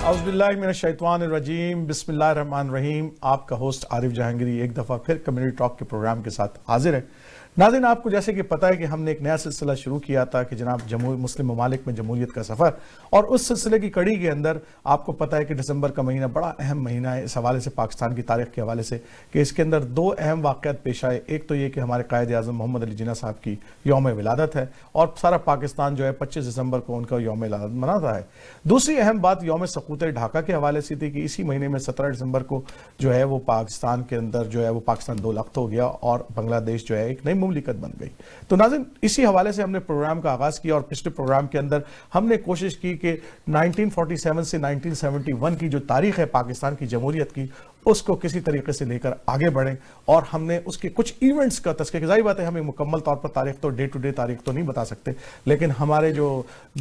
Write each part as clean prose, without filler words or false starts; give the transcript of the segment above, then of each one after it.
اعوذ باللہ من الشیطان الرجیم، بسم اللہ الرحمن الرحیم۔ آپ کا ہوسٹ عارف جہانگیری ایک دفعہ پھر کمیونٹی ٹاک کے پروگرام کے ساتھ حاضر ہے۔ ناظرین، آپ کو جیسے کہ پتہ ہے کہ ہم نے ایک نیا سلسلہ شروع کیا تھا کہ جناب مسلم ممالک میں جمہوریت کا سفر، اور اس سلسلے کی کڑی کے اندر آپ کو پتہ ہے کہ دسمبر کا مہینہ بڑا اہم مہینہ ہے اس حوالے سے، پاکستان کی تاریخ کے حوالے سے، کہ اس کے اندر دو اہم واقعات پیش آئے۔ ایک تو یہ کہ ہمارے قائد اعظم محمد علی جناح صاحب کی یوم ولادت ہے، اور سارا پاکستان جو ہے 25 دسمبر کو ان کا یوم ولادت مناتا ہے۔ دوسری اہم بات یوم سقوط ڈھاکہ کے حوالے سے تھی کہ اسی مہینے میں 17 دسمبر کو جو ہے وہ پاکستان کے اندر جو ہے وہ پاکستان دو لخت ہو گیا اور بنگلہ دیش جو ہے ایک نئی مملکت بن گئی۔ تو ناظرین، اسی حوالے سے ہم نے پروگرام کا آغاز کیا، اور پچھلے پروگرام کے اندر ہم نے کوشش کی کہ 1947 سے 1971 کی جو تاریخ ہے پاکستان کی جمہوریت کی، اس کو کسی طریقے سے لے کر آگے بڑھیں، اور ہم نے اس کے کچھ ایونٹس کا تذکرہ، ظاہر بات ہے ہمیں مکمل طور پر تاریخ تو ڈے ٹو ڈے تاریخ تو نہیں بتا سکتے، لیکن ہمارے جو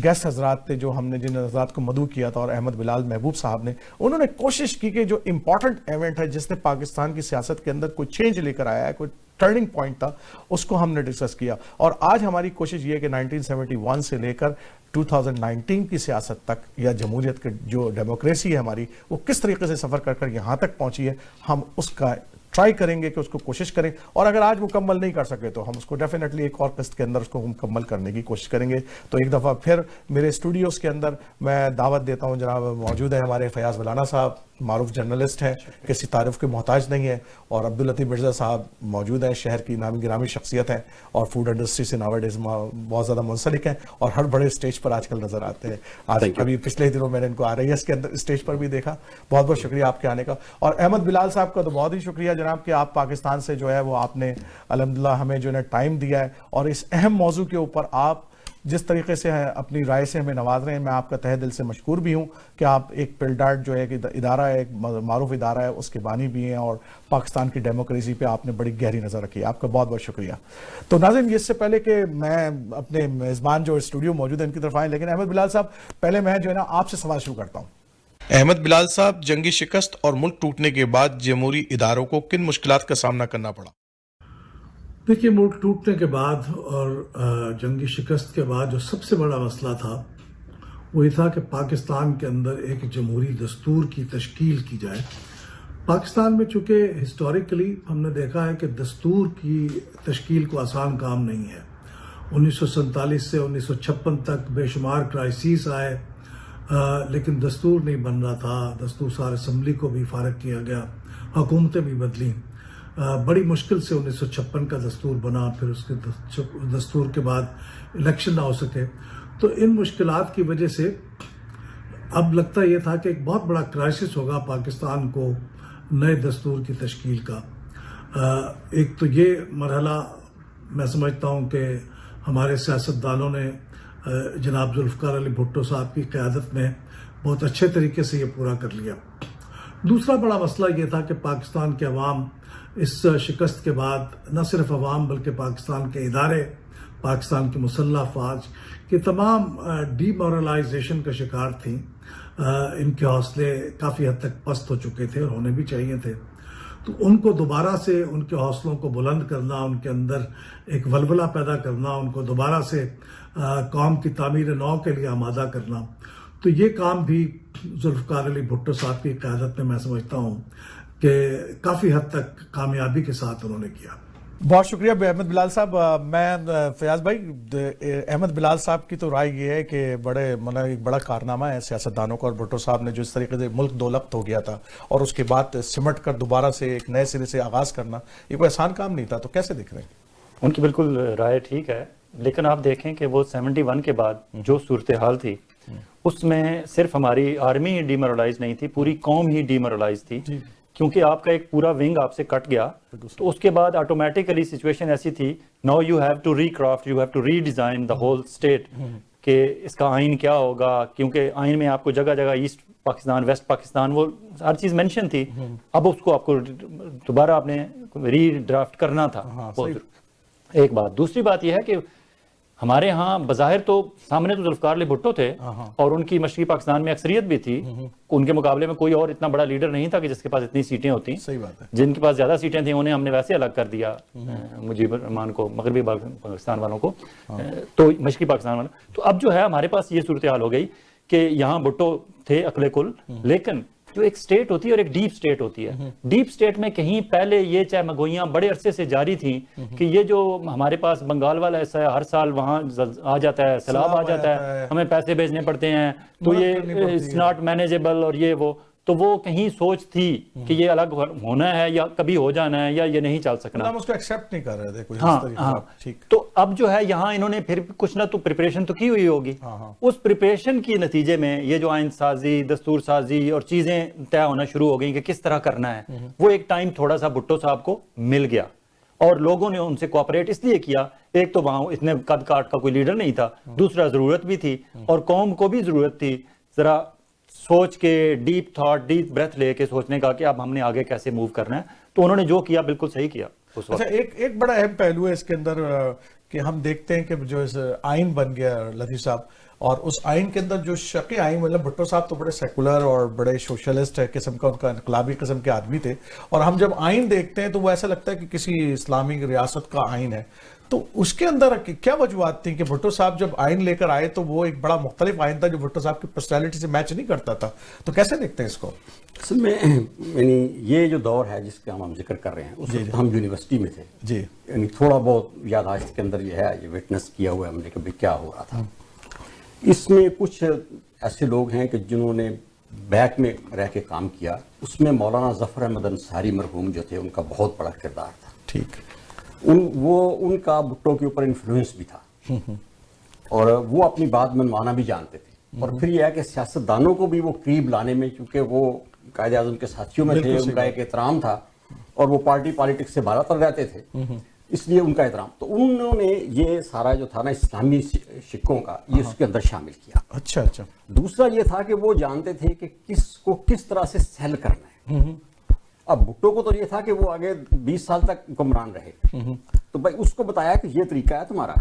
گیسٹ حضرات تھے، جو ہم نے جن حضرات کو مدعو کیا تھا، اور احمد بلال محبوب صاحب نے، انہوں نے کوشش کی کہ جو امپورٹنٹ ایونٹ ہے جس نے پاکستان کی سیاست کے اندر کوئی چینج لے کر آیا ہے، کوئی ٹرننگ پوائنٹ تھا، اس کو ہم نے ڈسکس کیا۔ اور آج ہماری کوشش یہ ہے کہ 1971 سے لے کر 2019 کی سیاست تک، یا جمہوریت کے جو ڈیموکریسی ہے ہماری، وہ کس طریقے سے سفر کر کر یہاں تک پہنچی ہے، ہم اس کا ٹرائی کریں گے کہ اس کو کوشش کریں، اور اگر آج مکمل نہیں کر سکے تو ہم اس کو ڈیفینیٹلی ایک اور قسط کے اندر اس کو مکمل کرنے کی کوشش کریں گے۔ تو ایک دفعہ پھر میرے اسٹوڈیوز کے اندر میں دعوت دیتا ہوں، جناب موجود ہیں ہمارے فیاض ولانا صاحب، معروف جرنلسٹ ہیں، کسی تعارف کے محتاج نہیں ہے، اور عبداللطیف مرزا صاحب موجود ہیں، شہر کی نامی گرامی شخصیت ہیں، اور فوڈ انڈسٹری سے ناوڈیز بہت زیادہ منسلک ہیں، اور ہر بڑے اسٹیج پر آج کل نظر آتے ہیں۔ آج ابھی پچھلے دنوں میں نے ان کو RIS کے اندر اسٹیج پر بھی دیکھا۔ بہت بہت شکریہ آپ کے آنے کا، اور احمد بلال صاحب کا تو بہت ہی شکریہ جناب کہ آپ پاکستان سے جو ہے وہ آپ نے الحمدللہ ہمیں جو ہے ٹائم دیا ہے، اور اس اہم موضوع کے اوپر آپ جس طریقے سے اپنی رائے سے ہمیں نواز رہے ہیں، میں آپ کا تہہ دل سے مشکور بھی ہوں کہ آپ ایک پلڈارٹ جو ہے کہ ادارہ ہے، ایک معروف ادارہ ہے، اس کے بانی بھی ہیں، اور پاکستان کی ڈیموکریسی پہ آپ نے بڑی گہری نظر رکھی ہے۔ آپ کا بہت بہت شکریہ۔ تو ناظرین، اس سے پہلے کہ میں اپنے میزبان جو اسٹوڈیو موجود ہیں ان کی طرف آئیں، لیکن احمد بلال صاحب پہلے میں جو ہے نا آپ سے سوال شروع کرتا ہوں۔ احمد بلال صاحب، جنگی شکست اور ملک ٹوٹنے کے بعد جمہوری اداروں کو کن مشکلات کا سامنا کرنا پڑا؟ دیکھیے، ملک ٹوٹنے کے بعد اور جنگی شکست کے بعد جو سب سے بڑا مسئلہ تھا وہ یہ تھا کہ پاکستان کے اندر ایک جمہوری دستور کی تشکیل کی جائے۔ پاکستان میں چونکہ ہسٹوریکلی ہم نے دیکھا ہے کہ دستور کی تشکیل کو آسان کام نہیں ہے۔ 1947 سے 1956 تک بے شمار کرائسیس آئے، لیکن دستور نہیں بن رہا تھا۔ دستور سار اسمبلی کو بھی فارغ کیا گیا، حکومتیں بھی بدلیں، بڑی مشکل سے 1956 کا دستور بنا، پھر اس کے دستور کے بعد الیکشن نہ ہو سکے۔ تو ان مشکلات کی وجہ سے اب لگتا یہ تھا کہ ایک بہت بڑا کرائسس ہوگا پاکستان کو نئے دستور کی تشکیل کا۔ ایک تو یہ مرحلہ میں سمجھتا ہوں کہ ہمارے سیاستدانوں نے جناب ذوالفقار علی بھٹو صاحب کی قیادت میں بہت اچھے طریقے سے یہ پورا کر لیا۔ دوسرا بڑا مسئلہ یہ تھا کہ پاکستان کے عوام اس شکست کے بعد، نہ صرف عوام بلکہ پاکستان کے ادارے، پاکستان کی مسلح افواج کی تمام ڈی مورلائزیشن کا شکار تھیں۔ ان کے حوصلے کافی حد تک پست ہو چکے تھے، اور ہونے بھی چاہیے تھے۔ تو ان کو دوبارہ سے ان کے حوصلوں کو بلند کرنا، ان کے اندر ایک ولولہ پیدا کرنا، ان کو دوبارہ سے قوم کی تعمیر نو کے لیے آمادہ کرنا، تو یہ کام بھی ذوالفقار علی بھٹو صاحب کی قیادت میں سمجھتا ہوں کہ کافی حد تک کامیابی کے ساتھ انہوں نے کیا۔ بہت شکریہ احمد بلال صاحب۔ میں فیاض بھائی، احمد بلال صاحب کی تو رائے یہ ہے کہ ایک بڑا کارنامہ ہے سیاستدانوں کا، اور بھٹو صاحب نے جو اس طریقے سے ملک دو لخت ہو گیا تھا اور اس کے بعد سمٹ کر دوبارہ سے ایک نئے سرے سے آغاز کرنا، یہ کوئی آسان کام نہیں تھا، تو کیسے دیکھ رہے ہیں؟ ان کی بالکل رائے ٹھیک ہے، لیکن آپ دیکھیں کہ وہ 71 کے بعد جو صورتحال تھی اس میں صرف ہماری آرمی ہی ڈیمورلائز نہیں تھی، پوری قوم ہی ڈیمورلائز تھی، کیونکہ آپ کا ایک پورا ونگ آپ سے کٹ گیا۔ تو اس کے بعد آٹومیٹیکلی سچویشن ایسی تھی، now you have to recraft, you have to redesign the whole state, کہ اس کا آئین کیا ہوگا، کیونکہ آئین میں آپ کو جگہ جگہ ایسٹ پاکستان، ویسٹ پاکستان، وہ ہر چیز مینشن تھی۔ اب اس کو آپ کو دوبارہ آپ نے ری ڈرافٹ کرنا تھا۔ ایک بات، دوسری بات یہ ہے کہ ہمارے ہاں بظاہر تو سامنے تو ذوالفقار علی بھٹو تھے، اور ان کی مشرقی پاکستان میں اکثریت بھی تھی، ان کے مقابلے میں کوئی اور اتنا بڑا لیڈر نہیں تھا کہ جس کے پاس اتنی سیٹیں ہوتی۔ صحیح بات ہے۔ جن کے پاس زیادہ سیٹیں تھیں انہیں ہم نے ویسے الگ کر دیا، مجیب الرحمان کو، مغربی پاکستان والوں کو، تو مشرقی پاکستان والوں۔ تو اب جو ہے ہمارے پاس یہ صورتحال ہو گئی کہ یہاں بھٹو تھے عقل کل، لیکن جو ایک سٹیٹ ہوتی ہے اور ایک ڈیپ سٹیٹ ہوتی ہے، ڈیپ سٹیٹ میں کہیں پہلے یہ چاہے مگوئیاں بڑے عرصے سے جاری تھیں کہ یہ جو ہمارے پاس بنگال والا ایسا ہے، ہر سال وہاں آ جاتا ہے، سیلاب آ جاتا ہے، ہمیں پیسے بھیجنے پڑتے ہیں، تو یہ اٹس ناٹ مینیجیبل، اور یہ وہ، تو وہ کہیں سوچ تھی کہ یہ الگ ہونا ہے یا کبھی ہو جانا ہے یا یہ نہیں چل سکنا، ہم اس کو ایکسیپٹ نہیں کر رہے تھے کوئی ہاں طریقے ہاں. ٹھیک. تو اب جو ہے یہاں انہوں نے پھر کچھ نہ تو پریپریشن تو کی ہوئی ہوگی، اس پریپریشن کی نتیجے میں یہ جو آئین سازی، دستور سازی اور چیزیں طے ہونا شروع ہو گئیں کہ کس طرح کرنا ہے، وہ ایک ٹائم تھوڑا سا بھٹو صاحب کو مل گیا اور لوگوں نے ان سے کوآپریٹ اس لیے کیا، ایک تو وہاں اتنے قد کاٹ کا کوئی لیڈر نہیں تھا، دوسرا ضرورت بھی تھی اور قوم کو بھی ضرورت تھی ذرا سوچ کے، ڈیپ تھاٹ، ڈیپ بریتھ لے کے سوچنے کا کہ اب ہم نے آگے کیسے موو کرنا ہے، تو انہوں نے جو کیا بالکل صحیح کیا اس وقت. اچھا، ایک بڑا اہم پہلو ہے اس کے اندر کہ ہم دیکھتے ہیں کہ جو آئین بن گیا لطیف صاحب، اور اس آئین کے اندر جو شقی آئین، مطلب بھٹو صاحب تو بڑے سیکولر اور بڑے سوشلسٹ قسم کا، ان کا انقلابی قسم کے آدمی تھے، اور ہم جب آئین دیکھتے ہیں تو وہ ایسا لگتا ہے کہ کسی اسلامی ریاست کا آئین ہے. تو اس کے اندر کیا وجوہات تھیں کہ بھٹو صاحب جب آئین لے کر آئے تو وہ ایک بڑا مختلف آئین تھا جو بھٹو صاحب کی پرسنالٹی سے میچ نہیں کرتا تھا، تو کیسے دیکھتے ہیں اس کو؟ اصل میں یعنی یہ جو دور ہے جس کا ہم ذکر کر رہے ہیں، اس وقت ہم یونیورسٹی میں تھے جی، یعنی تھوڑا بہت یادداشت کے اندر یہ ہے، یہ وٹنس کیا ہوا ہے ہم نے کہ کیا ہو رہا تھا. اس میں کچھ ایسے لوگ ہیں کہ جنہوں نے بیک میں رہ کے کام کیا، اس میں مولانا ظفر احمد انصاری مرحوم جو تھے، ان کا بہت بڑا کردار تھا. ٹھیک. ان کا بھٹو کے اوپر انفلوئنس بھی تھا اور وہ اپنی بات منوانا بھی جانتے تھے. اور پھر یہ ہے کہ سیاستدانوں کو بھی وہ قریب لانے میں، چونکہ وہ قائد اعظم کے ساتھیوں میں تھے، ان کا ایک احترام تھا اور وہ پارٹی پالیٹکس سے بالا تر رہتے تھے، اس لیے ان کا احترام. تو انہوں نے یہ سارا جو تھا نا اسلامی شکوں کا، یہ اس کے اندر شامل کیا. اچھا اچھا. دوسرا یہ تھا کہ وہ جانتے تھے کہ کس طرح سے سیل کرنا ہے. اب بھٹو کو تو یہ تھا کہ وہ آگے 20 سال تک حکمران رہے، تو بھائی اس کو بتایا کہ یہ طریقہ ہے تمہارا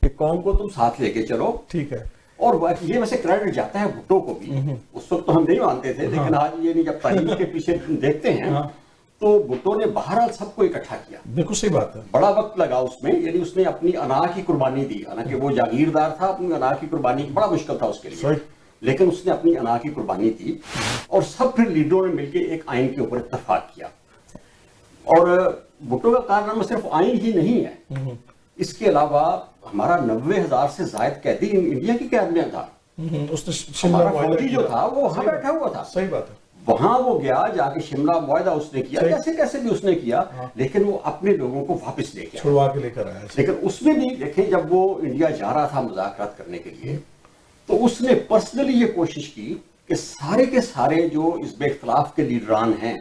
کہ قوم کو تم ساتھ لے کے چلو. ٹھیک ہے. اور یہ ویسے کریڈٹ جاتا ہے بھٹو کو بھی، اس وقت تو ہم نہیں مانتے تھے، لیکن آج یہ نہیں، جب تاریخ کے پیچھے دیکھتے ہیں تو بھٹو نے بہرحال سب کو اکٹھا کیا. بالکل صحیح بات ہے. بڑا وقت لگا اس میں، یعنی اس نے اپنی انا کی قربانی دی، حالانکہ وہ جاگیردار تھا، اپنی انا کی قربانی بڑا مشکل تھا اس کے لیے، لیکن اس نے اپنی انا کی قربانی دی اور سب پھر لیڈروں نے مل کے ایک آئین کے اوپر اتفاق کیا. اور بھٹو کا کارنامہ صرف آئین ہی نہیں ہے، اس کے علاوہ ہمارا 90,000 سے زائد قیدی انڈیا کی قید میں تھا. ہمارا فوجی جو تھا وہ وہاں بیٹھا ہوا تھا. صحیح بات ہے. وہاں وہ گیا، جا کے شملہ معاہدہ اس نے کیا، کیسے کیسے بھی اس نے کیا، لیکن وہ اپنے لوگوں کو واپس لے گیا، چھڑوا کے لے کر آیا. لیکن اس میں بھی دیکھیں جب وہ انڈیا جا رہا تھا مذاکرات کرنے کے لیے، تو اس نے پرسنلی یہ کوشش کی کہ سارے کے سارے جو اس بے اختلاف کے لیڈران ہیں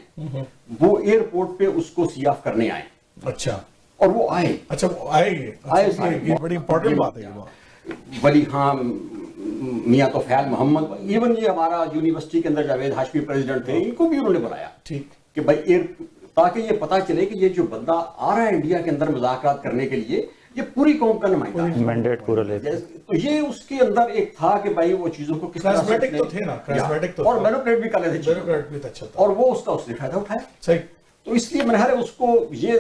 وہ ایئرپورٹ پہ اس کو سی آف کرنے آئے. اچھا. اور وہ آئے. اچھا وہ آئے سارے. بڑی امپورٹنٹ بات ہے. ولی خان، میاں توفیل محمد، ایون یہ ہمارا یونیورسٹی کے اندر جاوید ہاشمی پریزیڈنٹ تھے، ان کو بھی انہوں نے بلایا. ٹھیک. کہ بھائی تاکہ یہ پتا چلے کہ یہ جو بندہ آ رہا ہے انڈیا کے اندر مذاکرات کرنے کے لیے، یہ پوری قوم کا نمائندہ ہے، مینڈیٹ پورا لیتے. تو یہ اس کے اندر ایک تھا کہ بھائی وہ چیزوں کو کس طرح سے اور مینوپلیٹ بھی کر لیتے تھے، اور وہ اس کا اس نے فائدہ اٹھایا. صحیح. تو اس لیے میں اس کو یہ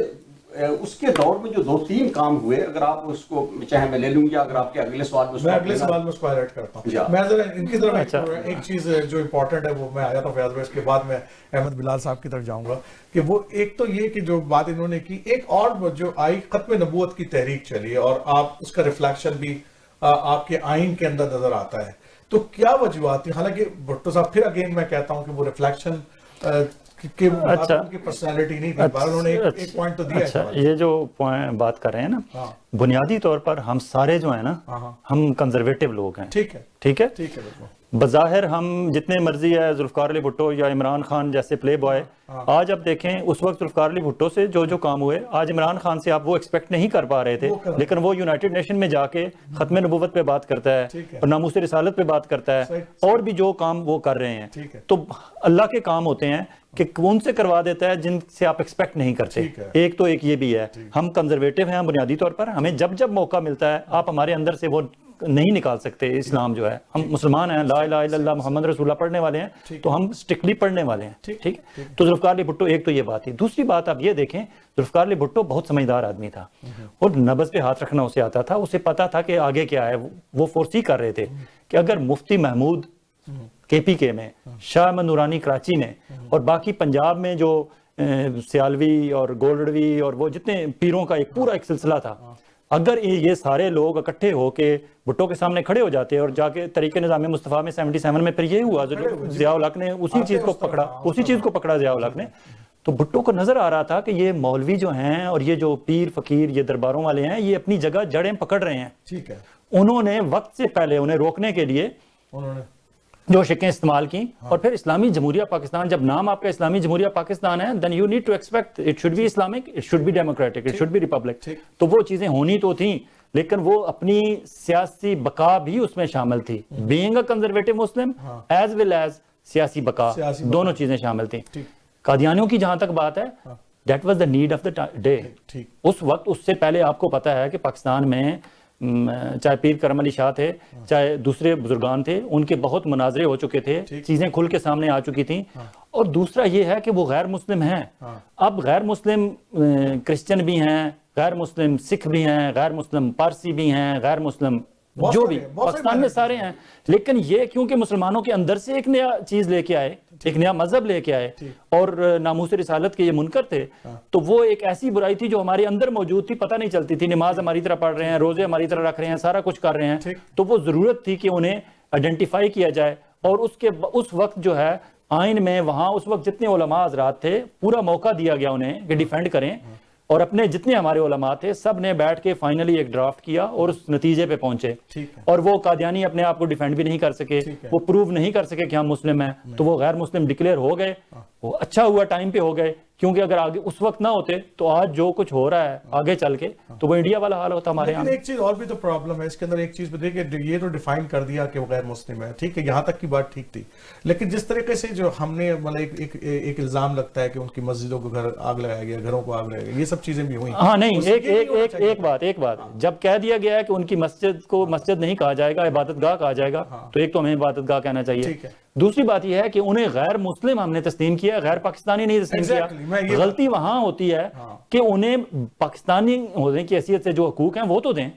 اس کے دور میں جو 2-3 کام ہوئے، اگر آپ اس کو چاہے میں لے لوں یا اگر آپ کے اگلے سوال میں اگلے سوال میں اس کو ہائلائٹ کرتا ہوں. میں ذرا ان کی طرف ایک چیز جو امپورٹنٹ ہے وہ میں آیا تھا فیاض بھائی، اس کے بعد میں احمد بلال صاحب کی طرف جاؤں گا کہ وہ ایک تو یہ کہ جو بات انہوں نے کی، ایک اور جو آئی ختم نبوت کی تحریک چلی اور آپ اس کا ریفلیکشن بھی آپ کے آئین کے اندر نظر آتا ہے. تو کیا وجوہات تھی؟ حالانکہ بھٹو صاحب پھر اگین میں کہتا ہوں کہ وہ ریفلیکشن کی پرسنالٹی نہیں تھی، انہوں نے ایک پوائنٹ تو دیا. اچھا، یہ جو بات کر رہے ہیں نا، بنیادی طور پر ہم سارے جو ہیں نا، ہم کنزرویٹو لوگ ہیں. ٹھیک ہے. ٹھیک ہے. ٹھیک ہے. بظاہر ہم جتنے مرضی ہے ذوالفقار علی بھٹو یا عمران خان جیسے پلے بوائے، آج اب دیکھیں اس وقت ذوالفقار علی بھٹو سے جو کام ہوئے، آج عمران خان سے آپ وہ ایکسپیکٹ نہیں کر پا رہے تھے، لیکن وہ یونائٹڈ نیشن میں جا کے ختم نبوت پہ بات کرتا ہے اور ناموس رسالت پہ بات کرتا ہے، اور بھی جو کام وہ کر رہے ہیں. تو اللہ کے کام ہوتے ہیں کہ ان سے کروا دیتا ہے جن سے آپ ایکسپیکٹ نہیں کرتے. ایک تو ایک یہ بھی ہے، ہم کنزرویٹو ہیں بنیادی طور پر، ہمیں جب موقع ملتا ہے آپ ہمارے اندر سے وہ نہیں نکال سکتے. اسلام جو ہے، ہم مسلمان ہیں، لا الہ الا اللہ محمد رسول اللہ پڑھنے والے ہیں، تو ہم اسٹرکٹلی پڑھنے والے ہیں. ٹھیک. تو ذوالفقار علی بھٹو ایک تو یہ بات تھی. دوسری بات آپ یہ دیکھیں، ذوالفقار علی بھٹو بہت سمجھدار آدمی تھا اور نبض پہ ہاتھ رکھنا اسے آتا تھا. اسے پتا تھا کہ آگے کیا ہے. وہ فورسی کر رہے تھے کہ اگر مفتی محمود KPK میں, شاہ احمد نورانی کراچی میں, اور باقی پنجاب میں جو سیالوی اور گولڈوی اور وہ جتنے پیروں کا ایک پورا ایک سلسلہ تھا, اگر یہ سارے لوگ اکٹھے ہو کے بھٹو کے سامنے کھڑے ہو جاتے اور جا کے طریق نظام مصطفیٰ میں 77 میں پھر یہی ہوا, ضیاء الحق نے اسی چیز کو پکڑا ضیاء الحق نے. تو بھٹو کو نظر آ رہا تھا کہ یہ مولوی جو ہیں اور یہ جو پیر فقیر یہ درباروں والے ہیں یہ اپنی جگہ جڑیں پکڑ رہے ہیں. ٹھیک ہے. انہوں نے وقت سے پہلے انہیں روکنے کے لیے جو شکیں استعمال کی, اور پھر اسلامی جمہوریہ پاکستان, جب نام آپ کا اسلامی جمہوریہ پاکستان ہے, then you need to expect it should be Islamic, it should be democratic, it should be republic. تو وہ چیزیں ہونی تو تھیں, لیکن وہ اپنی سیاسی بقا بھی اس میں شامل تھی. being a conservative Muslim as well as سیاسی بقا, دونوں چیزیں شامل تھیں. قادیانیوں کی جہاں تک بات ہے, that was the need of the day. اس وقت, اس سے پہلے آپ کو پتا ہے کہ پاکستان میں چاہے پیر کرم علی شاہ تھے, چاہے دوسرے بزرگان تھے, ان کے بہت مناظرے ہو چکے تھے, چیزیں کھل کے سامنے آ چکی تھیں. اور دوسرا یہ ہے کہ وہ غیر مسلم ہیں. اب غیر مسلم کرسچن بھی ہیں, غیر مسلم سکھ بھی ہیں, غیر مسلم پارسی بھی ہیں, غیر مسلم جو بھی پاکستان میں سارے ہیں. لیکن یہ کیونکہ مسلمانوں کے اندر سے ایک نیا چیز لے کے آئے, ایک نیا مذہب لے کے آئے, اور ناموس رسالت کے یہ منکر تھے, تو وہ ایک ایسی برائی تھی جو ہمارے اندر موجود تھی, پتہ نہیں چلتی تھی. نماز ہماری طرح پڑھ رہے ہیں, روزے ہماری طرح رکھ رہے ہیں, سارا کچھ کر رہے ہیں, تو وہ ضرورت تھی کہ انہیں آئیڈینٹیفائی کیا جائے. اور اس وقت جو ہے آئین میں وہاں اس وقت جتنے علماء حضرات تھے پورا موقع دیا گیا انہیں کہ ڈیفینڈ کریں, اور اپنے جتنے ہمارے علماء تھے سب نے بیٹھ کے فائنلی ایک ڈرافٹ کیا اور اس نتیجے پہ پہنچے. اور وہ قادیانی اپنے آپ کو ڈیفینڈ بھی نہیں کر سکے, وہ پروو نہیں کر سکے کہ ہم مسلم ہیں, تو وہ غیر مسلم ڈکلیئر ہو گئے. وہ اچھا ہوا ٹائم پہ ہو گئے, کیونکہ اگر آگے اس وقت نہ ہوتے تو آج جو کچھ ہو رہا ہے آگے چل کے تو وہ انڈیا والا حال ہوتا ہمارے یہاں. ایک چیز اور بھی تو پرابلم ہے اس کے اندر, ایک چیز دیکھیں, یہ تو ڈیفائن کر دیا کہ وہ غیر مسلم ہے, ٹھیک ہے, یہاں تک کی بات ٹھیک تھی. لیکن جس طریقے سے جو ہم نے مطلب ایک الزام لگتا ہے کہ ان کی مسجدوں کو آگ لگایا گیا, گھروں کو آگ لگایا گیا, یہ سب چیزیں بھی ہوئی. ہاں نہیں, ایک بات جب کہہ دیا گیا ہے کہ ان کی مسجد کو مسجد نہیں کہا جائے گا, عبادت گاہ کہا جائے گا, تو ایک تو ہمیں عبادت گاہ کہنا چاہیے. دوسری بات یہ ہے کہ انہیں غیر مسلم ہم نے تسلیم کیا, غیر پاکستانی نہیں تسلیم کیا. غلطی وہاں ہوتی ہے کہ انہیں پاکستانی ہونے کی حیثیت سے جو حقوق ہیں وہ تو دیں,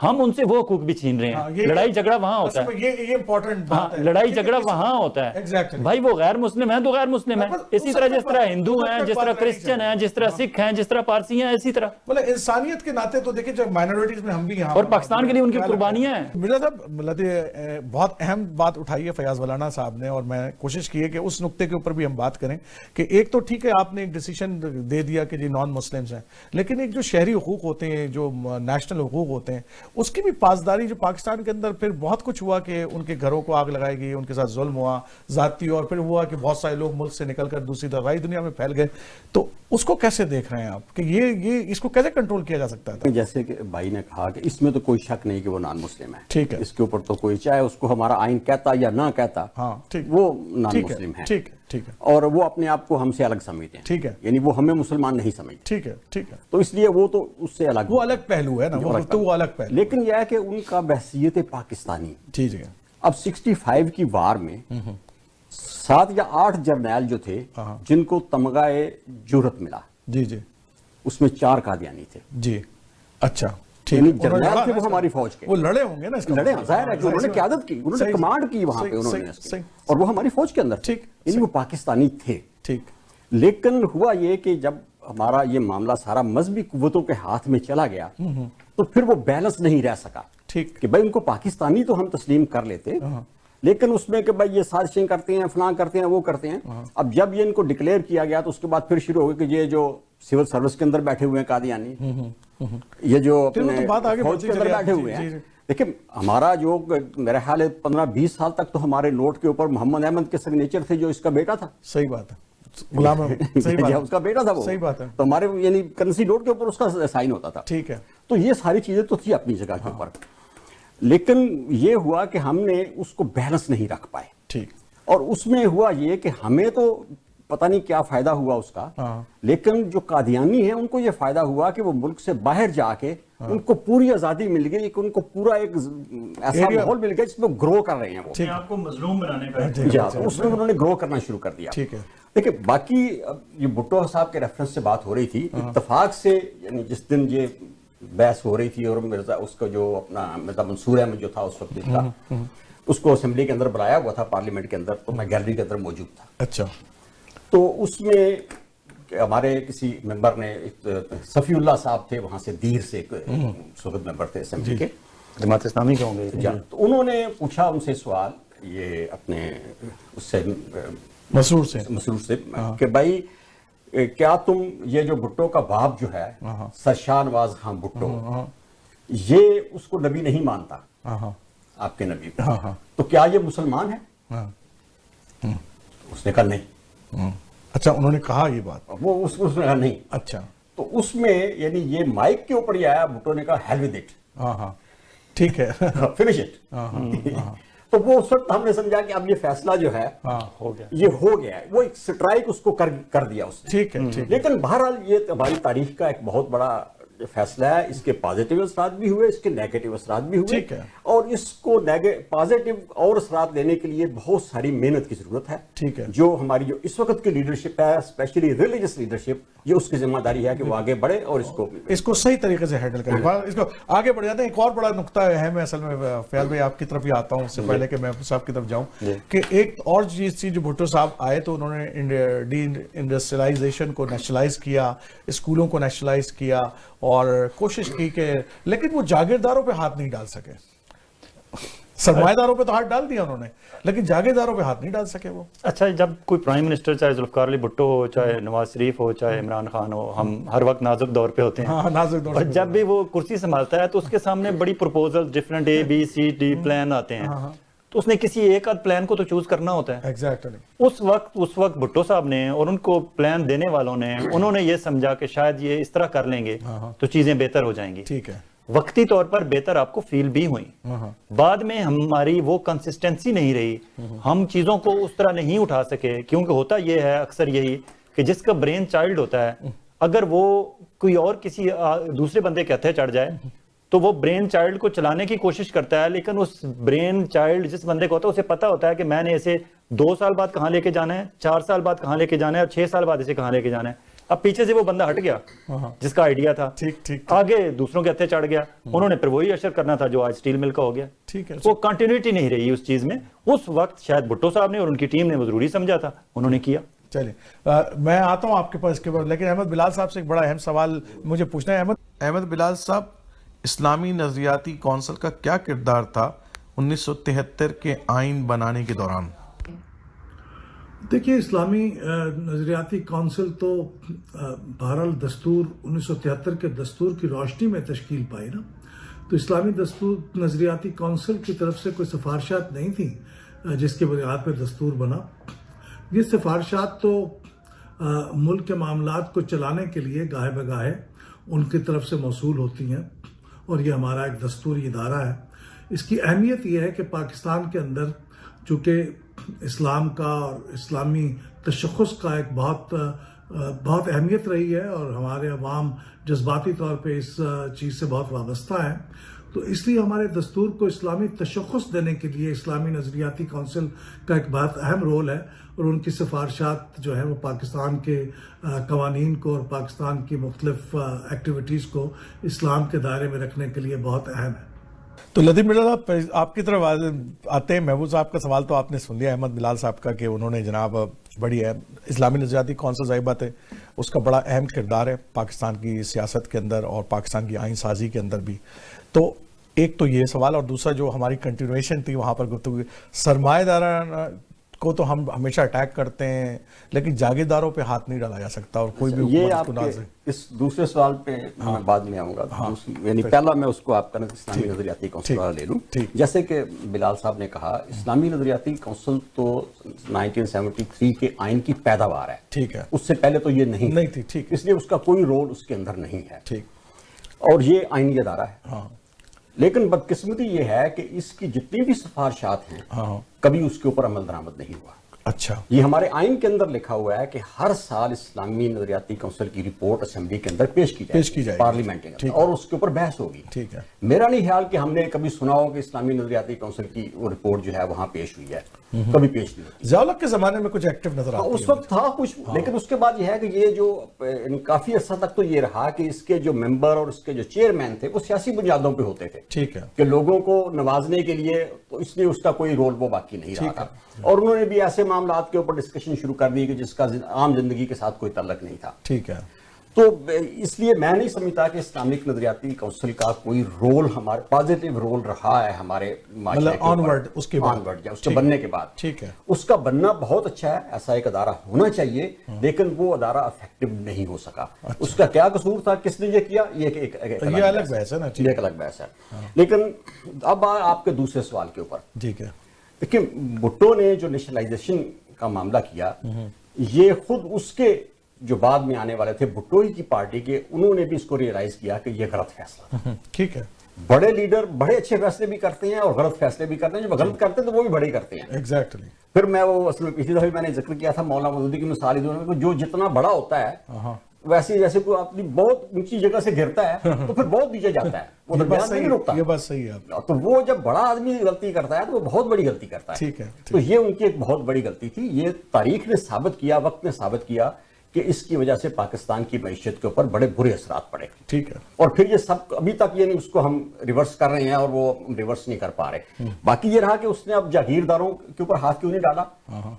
ہم ان سے وہ حقوق بھی چھین رہے ہیں. لڑائی جھگڑا وہاں ہوتا ہے, یہ امپورٹنٹ بات ہے, لڑائی جھگڑا وہاں ہوتا ہے. بھائی وہ غیر مسلم ہیں تو غیر مسلم ہیں, اسی طرح جس طرح ہندو ہیں, جس طرح کرسچن ہیں, جس طرح سکھ ہیں, جس طرح پارسی ہیں, اسی طرح مطلب انسانیت کے ناطے تو دیکھیں جب مائنورٹیز میں ہم بھی یہاں, اور پاکستان کے لیے ان کی قربانیاں ہیں. مرزا صاحب بہت اہم بات اٹھائی ہے فیاض ولانا صاحب نے, اور میں کوشش کی ہے کہ اس نقطے کے اوپر بھی ہم بات کریں کہ ایک تو ٹھیک ہے آپ نے ایک ڈیسیشن دے دیا کہ جی نان مسلمز ہیں, لیکن ایک جو شہری حقوق ہوتے ہیں, جو نیشنل حقوق ہوتے ہیں, اس کی بھی پاسداری جو پاکستان کے اندر پھر بہت کچھ ہوا کہ ان کے گھروں کو آگ لگائی گئی, ان کے ساتھ ظلم ہوا ذاتی, اور پھر ہوا کہ بہت سارے لوگ ملک سے نکل کر دوسری دوائی دنیا میں پھیل گئے. تو اس کو کیسے دیکھ رہے ہیں آپ کہ یہ اس کو کیسے کنٹرول کیا جا سکتا ہے؟ جیسے کہ بھائی نے کہا کہ اس میں تو کوئی شک نہیں کہ وہ نان مسلم ہے, ٹھیک ہے, اس کے اوپر تو کوئی, چاہے اس کو ہمارا آئین کہتا یا نہ کہتا, وہ نان مسلم ہے, ٹھیک ہے, اور وہ اپنے آپ کو ہم سے الگ سمجھتے ہیں, ٹھیک ہے, یعنی وہ ہمیں مسلمان نہیں سمجھتے, ٹھیک ہے, ٹھیک ہے, تو اس لیے وہ تو اس سے الگ, وہ الگ پہلو ہے نا, وہ الگ پہلو. لیکن یہ ہے کہ ان کا بحثیت پاکستانی, ٹھیک ہے, اب 65 کی وار میں 7 یا 8 جرنیل جو تھے جن کو تمغہ جرأت ملا, جی جی, اس میں 4 قادیانی تھے. جی اچھا, جرنیل تھے وہ ہماری فوج کے, وہ لڑے ہوں گے نا, لڑے, ظاہر ہے کہ انہوں نے قیادت کی, انہوں نے کمانڈ کی وہاں پہ, انہوں نے, اور وہ ہماری فوج کے اندر تھے, یعنی وہ پاکستانی تھے. ٹھیک, لیکن ہوا یہ کہ جب ہمارا یہ معاملہ سارا مذہبی قوتوں کے ہاتھ میں چلا گیا تو پھر وہ بیلنس نہیں رہ سکا. ٹھیک, کہ بھائی ان کو پاکستانی تو ہم تسلیم کر لیتے, لیکن اس میں کہ بھائی یہ سازشیں کرتے ہیں, فلاں کرتے ہیں, وہ کرتے ہیں. اب جب یہ ان کو ڈکلیئر کیا گیا تو اس کے بعد پھر شروع ہو گیا کہ یہ جو سول سروس کے اندر بیٹھے ہوئے ہیں قادیانی, یہ جو فوج کے اندر بیٹھے ہوئے ہیں, دیکھیں ہمارا جو میرا خیال ہے 15-20 سال تک تو ہمارے نوٹ کے اوپر محمد احمد کے سگنیچر تھے جو اس کا بیٹا تھا. صحیح بات ہے, غلام اس کا بیٹا تھا وہ, صحیح بات ہے, تو ہمارے یعنی کرنسی نوٹ کے اوپر اس کا سائن ہوتا تھا. ٹھیک ہے, تو یہ ساری چیزیں تو تھی اپنی جگہ کے اوپر, لیکن یہ ہوا کہ ہم نے اس کو بیلنس نہیں رکھ پائے. ٹھیک, اور اس میں ہوا یہ کہ ہمیں تو پتہ نہیں کیا فائدہ ہوا اس کا, لیکن جو قادیانی ہیں ان کو یہ فائدہ ہوا کہ وہ ملک سے باہر جا کے ان کو پوری آزادی مل گئی, کہ ان کو پورا ایک ایسا ماحول مل گیا جس میں گرو کر رہے ہیں, وہ آپ کو مظلوم بنانے کا, اس میں انہوں نے گرو کرنا شروع کر دیا. ٹھیک ہے, دیکھیں باقی یہ بھٹو صاحب کے ریفرنس سے بات ہو رہی تھی, اتفاق سے یعنی جس دن یہ بحث ہو رہی تھی اور مرزا اس کا جو اپنا مرزا منصور احمد جو تھا اس وقت کا, اس کو اسمبلی کے اندر بلایا ہوا تھا پارلیمنٹ کے اندر, تو میں گیلری کے اندر موجود تھا. اچھا. تو اس میں ہمارے کسی ممبر نے, صفی اللہ صاحب تھے وہاں سے دیر سے, ایک وقت ممبر تھے اسمبلی کے, جماعت اسلامی کے ہوں گے, تو انہوں نے پوچھا ان سے سوال یہ اپنے اس سے مسرور سے کہ بھائی کیا تم یہ جو بھٹو کا باپ جو ہے سرشاہ نواز خان بھٹو, یہ اس کو نبی نہیں مانتا آپ کے نبی کو, تو کیا یہ مسلمان ہے؟ اس نے کہا نہیں. اچھا, انہوں نے کہا یہ بات, وہ اس نے کہا نہیں. اچھا. تو اس میں یعنی یہ مائک کے اوپر ہی آیا, بھٹو نے کہا ہیل ود اٹ, ٹھیک ہے, فنش اٹ. تو وہ اس وقت ہم نے سمجھا کہ اب یہ فیصلہ جو ہے ہو گیا, یہ ہو گیا ہے, وہ ایک سٹرائک اس کو کر دیا اس نے. ٹھیک ہے. لیکن بہرحال یہ ہماری تاریخ کا ایک بہت بڑا فیصلہ ہے, اس کے پازیٹیو اثرات بھی ہوئے, اس کے نیگیٹو اثرات بھی ہوئے, اور اس کو پازیٹیو اور اثرات لینے کے لیے بہت ساری محنت کی ضرورت ہے. ٹھیک ہے. جو ہماری جو اس وقت کی لیڈرشپ ہے, اسپیشلی ریلیجس لیڈرشپ, یہ اس کی ذمہ داری ہے کہ وہ آگے بڑھے اور اس کو صحیح طریقے سے ہینڈل کرے. اس کو آگے بڑھ جاتے ہیں. ایک اور بڑا نقطہ اہم ہے اصل میں, فیاض بھائی آپ کی طرف ہی آتا ہوں اس سے پہلے کہ میں صاحب کی طرف جاؤں, کہ ایک اور چیز تھی جو بھٹو صاحب آئے تو انہوں نے ڈی انڈسٹریلائزیشن کو نیشنلائز کیا, اسکولوں کو نیشنلائز کیا, اور کوشش کی کہ, لیکن وہ جاگیرداروں پہ ہاتھ نہیں ڈال سکے. سرمایہ داروں پہ تو ہاتھ ڈال دیا انہوں نے, لیکن جاگیرداروں پہ ہاتھ نہیں ڈال سکے وہ. اچھا, جب کوئی پرائم منسٹر, چاہے ذوالفقار علی بھٹو ہو, چاہے نواز شریف ہو, چاہے عمران خان ہو, ہم ہر وقت نازک دور پہ ہوتے ہیں, نازک دور, اور جب بھی وہ کرسی سنبھالتا ہے تو اس کے سامنے بڑی پروپوزل, ڈفرینٹ اے بی سی ڈی پلان آتے ہیں, تو اس نے کسی ایک آدھ پلان کو تو چوز کرنا ہوتا ہے. ایگزیکٹلی. اس وقت بھٹو صاحب نے اور ان کو پلان دینے والوں نے, انہوں نے یہ سمجھا کہ شاید یہ اس طرح کر لیں گے تو چیزیں بہتر ہو جائیں گی. ٹھیک ہے. وقتی طور پر بہتر آپ کو فیل بھی ہوئی, بعد میں ہماری وہ کنسسٹنسی نہیں رہی, ہم چیزوں کو اس طرح نہیں اٹھا سکے, کیونکہ ہوتا یہ ہے اکثر یہی کہ جس کا برین چائلڈ ہوتا ہے, اگر وہ کوئی اور کسی دوسرے بندے کے ہتھے چڑھ جائے تو وہ برین چائلڈ کو چلانے کی کوشش کرتا ہے, لیکن اس برین چائلڈ جس بندے کو ہوتا ہے اسے پتا ہوتا ہے کہ میں نے اسے 2 سال بعد کہاں لے کے جانا ہے, 4 سال بعد کہاں لے کے جانا ہے, اور 6 سال بعد اسے کہاں لے کے جانا ہے. اب پیچھے سے وہ بندہ ہٹ گیا جس کا آئیڈیا تھا, آگے دوسروں کے ہتھے چڑھ گیا, انہوں نے پھر وہی اشر کرنا تھا جو آج سٹیل مل کا ہو گیا. وہ کنٹینیوٹی نہیں رہی اس چیز میں. اس وقت شاید بھٹو صاحب نے اور ان کی ٹیم نے وہ ضروری سمجھا تھا, انہوں نے کیا. چلیں میں آتا ہوں آپ کے پاس اس کے بعد, لیکن احمد بلال صاحب سے ایک بڑا اہم سوال مجھے پوچھنا ہے. احمد بلال صاحب, اسلامی نظریاتی کونسل کا کیا کردار تھا 1973 کے آئین بنانے کے دوران؟ دیکھیے, اسلامی نظریاتی کونسل تو بہرحال دستور 1973 کے دستور کی روشنی میں تشکیل پائی نا, تو اسلامی نظریاتی کونسل کی طرف سے کوئی سفارشات نہیں تھیں جس کی بنیاد پہ دستور بنا. یہ سفارشات تو ملک کے معاملات کو چلانے کے لیے گاہے بگاہے ان کی طرف سے موصول ہوتی ہیں, اور یہ ہمارا ایک دستوری ادارہ ہے. اس کی اہمیت یہ ہے کہ پاکستان کے اندر چونکہ اسلام کا اور اسلامی تشخص کا ایک بہت اہمیت رہی ہے, اور ہمارے عوام جذباتی طور پہ اس چیز سے بہت وابستہ ہیں, تو اس لیے ہمارے دستور کو اسلامی تشخص دینے کے لیے اسلامی نظریاتی کونسل کا ایک بہت اہم رول ہے, اور ان کی سفارشات جو ہے وہ پاکستان کے قوانین کو اور پاکستان کی مختلف ایکٹیویٹیز کو اسلام کے دائرے میں رکھنے کے لیے بہت اہم ہے. تو لطیف مرزا صاحب, آپ کی طرف آتے ہیں. محبوب صاحب کا سوال تو آپ نے سن لیا, احمد بلال صاحب کا, کہ انہوں نے جناب بڑی اہم اسلامی نظریاتی کونسل ظاہر بات ہے اس کا بڑا اہم کردار ہے پاکستان کی سیاست کے اندر اور پاکستان کی آئین سازی کے اندر بھی. تو ایک تو یہ سوال, اور دوسرا جو ہماری کنٹینویشن تھی وہاں پر گفتگو, سرمایہ داران کو تو ہم ہمیشہ اٹیک کرتے ہیں, لیکن جاگیرداروں پہ ہاتھ نہیں ڈالا جا سکتا, اور کوئی بھی یہ آپ اس دوسرے سوال پہ میں بعد میں آؤں گا. یعنی پہلا میں اس کو آپ کا اسلامی نظریاتی کونسل والا لے لوں. جیسے کہ بلال صاحب نے کہا, اسلامی نظریاتی کونسل تو 1973 کے آئین کی پیداوار ہے. ٹھیک ہے, اس سے پہلے تو یہ نہیں تھی. ٹھیک, اس لیے اس کا کوئی رول اس کے اندر نہیں ہے. ٹھیک, اور یہ آئینی ادارہ ہے. لیکن بدقسمتی یہ ہے کہ اس کی جتنی بھی سفارشات ہیں کبھی اس کے اوپر عمل درآمد نہیں ہوا. اچھا یہ ہمارے آئین کے اندر لکھا ہوا ہے کہ ہر سال اسلامی نظریاتی کونسل کی رپورٹ اسمبلی کے اندر پیش کی جائے پارلیمنٹ کے اندر اور اس کے اوپر بحث ہوگی. ٹھیک ہے. میرا نہیں خیال کہ ہم نے کبھی سنا ہو کہ اسلامی نظریاتی کونسل کی وہ رپورٹ جو ہے وہاں پیش ہوئی ہے, کبھی پیش نہیں ہوئی. ضیاء الحق کے زمانے میں کچھ ایکٹیو نظر آتا ہے اس وقت تھا کچھ, لیکن اس کے بعد یہ ہے کہ یہ جو کافی عرصہ تک تو یہ رہا کہ اس کے جو ممبر اور اس کے جو چیئرمین تھے وہ سیاسی بنیادوں پہ ہوتے تھے. ٹھیک ہے. کہ لوگوں کو نوازنے کے لیے, تو اس لیے اس کا کوئی رول وہ باقی نہیں رہا تھا. اور انہوں نے بھی ایسے معاملات کے اوپر ڈسکشن شروع کر دی کہ جس کا عام زندگی کے ساتھ کوئی تعلق نہیں تھا. ٹھیک ہے. تو اس لیے میں نہیں سمجھتا کہ اسلامک نظریاتی کونسل کا کوئی رول ہمارے پازیٹیو رول رہا ہے ہمارے معاشرے کے آنورڈ اس کے بعد یا اس کے بننے کے بعد. ٹھیک ہے. اس کا بننا بہت اچھا ہے, ایسا ایک ادارہ ہونا چاہیے, لیکن وہ ادارہ افیکٹو نہیں ہو سکا. اس کا کیا قصور تھا, کس نے یہ کیا, یہ الگ بحث ہے نا, یہ ایک الگ بحث ہے. لیکن اب آپ کے دوسرے سوال کے اوپر. ٹھیک ہے. دیکھیں بھٹو نے جو نیشنلائزیشن کا معاملہ کیا, یہ خود اس کے جو بعد میں آنے والے تھے بھٹو ہی کی پارٹی کے, انہوں نے بھی اس کو ریئلائز کیا کہ یہ غلط فیصلہ. ٹھیک ہے. بڑے لیڈر بڑے اچھے فیصلے بھی کرتے ہیں اور غلط فیصلے بھی کرتے ہیں. جب غلط کرتے ہیں تو وہ بھی بڑے ہی کرتے ہیں. ایگزیکٹلی. پھر میں وہ اصل میں پچھلی دفعہ میں نے ذکر کیا تھا مولانا مودودی کی مثال ہی دونوں میں, جو جتنا بڑا ہوتا ہے ویسے جیسے کوئی اپنی بہت اونچی جگہ سے گرتا ہے تو پھر بہت نیچے جاتا ہے, وہ درمیان میں نہیں رکتا. یہ بات صحیح ہے. تو وہ جب بڑا آدمی غلطی کرتا ہے تو وہ بہت بڑی غلطی کرتا ہے. ٹھیک ہے. تو یہ ان کی ایک بہت بڑی غلطی تھی. یہ تاریخ نے ثابت کیا, وقت نے ثابت کیا کہ اس کی وجہ سے پاکستان کی معیشت کے اوپر بڑے برے اثرات پڑے. ٹھیک ہے. اور پھر یہ سب ابھی تک یہ نہیں, اس کو ہم ریورس کر رہے ہیں اور وہ ریورس نہیں کر پا رہے. باقی یہ رہا کہ اس نے اب جاگیرداروں کے اوپر ہاتھ کیوں نہیں ڈالا,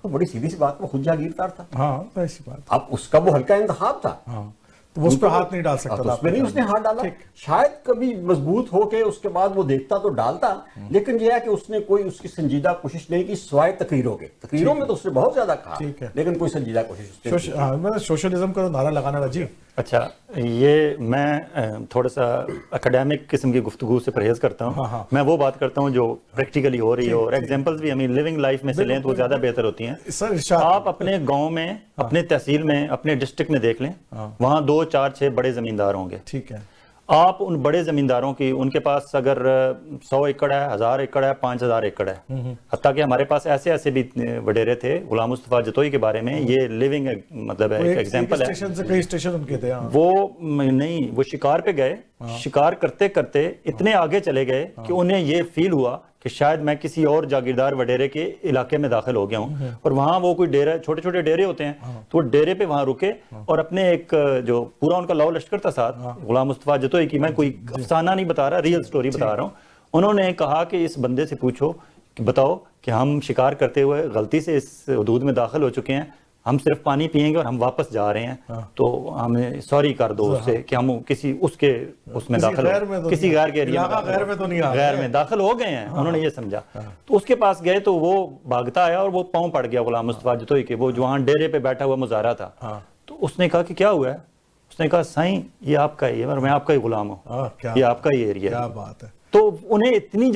تو بڑی سیدھی سی بات, وہ خود جاگیردار تھا. ہاں ایسی بات. اب اس کا وہ ہلکا انتخاب تھا, وہ اس پہ ہاتھ نہیں ڈال سکتا تھا. اس پہ نہیں اس نے ہاتھ ڈالا. شاید کبھی مضبوط ہو کے اس کے بعد وہ دیکھتا تو ڈالتا, لیکن یہ ہے کہ اس نے کوئی اس کی سنجیدہ کوشش نہیں کی سوائے تقریروں کے. تقریروں میں تو اس نے بہت زیادہ کہا, لیکن کوئی سنجیدہ کوشش. سوشلزم کا نعرہ لگانا رجی. اچھا, یہ میں تھوڑا سا اکیڈیمک قسم کی گفتگو سے پرہیز کرتا ہوں. میں وہ بات کرتا ہوں جو پریکٹیکلی ہو رہی ہے, اور ایگزامپلز بھی ہمیں لیونگ لائف میں سے لیں تو وہ زیادہ بہتر ہوتی ہیں. آپ اپنے گاؤں میں, اپنے تحصیل میں, اپنے ڈسٹرکٹ میں دیکھ لیں, وہاں 2, 4, 6 بڑے زمیندار ہوں گے. ٹھیک ہے. آپ ان بڑے زمینداروں کی, ان کے پاس اگر 100 ایکڑ ہے, 1000 ایکڑ ہے, 5000 ایکڑ ہے, حتیٰ کہ ہمارے پاس ایسے بھی وڈیرے تھے. غلام مصطفیٰ جتوئی کے بارے میں یہ لیونگ مطلب ایک ایگزامپل ہے. وہ نہیں, وہ شکار پہ گئے, شکار کرتے کرتے اتنے آگے چلے گئے کہ انہیں یہ فیل ہوا کہ شاید میں کسی اور جاگیردار وڈیرے کے علاقے میں داخل ہو گیا ہوں. اور وہاں وہ کوئی ڈیرے, چھوٹے چھوٹے ڈیرے ہوتے ہیں, تو وہ ڈیرے پہ وہاں رکے اور اپنے ایک جو پورا ان کا لاؤ لشکر تھا ساتھ, غلام مصطفیٰ جتوئی کی, میں کوئی افسانہ نہیں بتا رہا, ریئل سٹوری بتا رہا ہوں. انہوں نے کہا کہ اس بندے سے پوچھو کہ بتاؤ کہ ہم شکار کرتے ہوئے غلطی سے اس حدود میں داخل ہو چکے ہیں, ہم صرف پانی پیئیں گے اور ہم واپس جا رہے ہیں, تو ہمیں سوری کر دو اس سے کہ ہم کسی اس میں داخل ہو, کسی غیر کے ایریا میں غیر میں داخل ہو گئے ہیں. انہوں نے یہ سمجھا, تو اس کے پاس گئے تو وہ بھاگتا آیا اور وہ پاؤں پڑ گیا غلام مصطفیٰ جتوئی کے, وہ جو وہاں ڈیرے پہ بیٹھا ہوا مظاہرہ تھا. تو اس نے کہا کہ کیا ہوا ہے, اس نے کہا سائیں یہ آپ کا ہی ہے, میں آپ کا ہی غلام ہوں, یہ آپ کا ہی ایریا ہے. کیا بات ہے. تو انہیں اتنی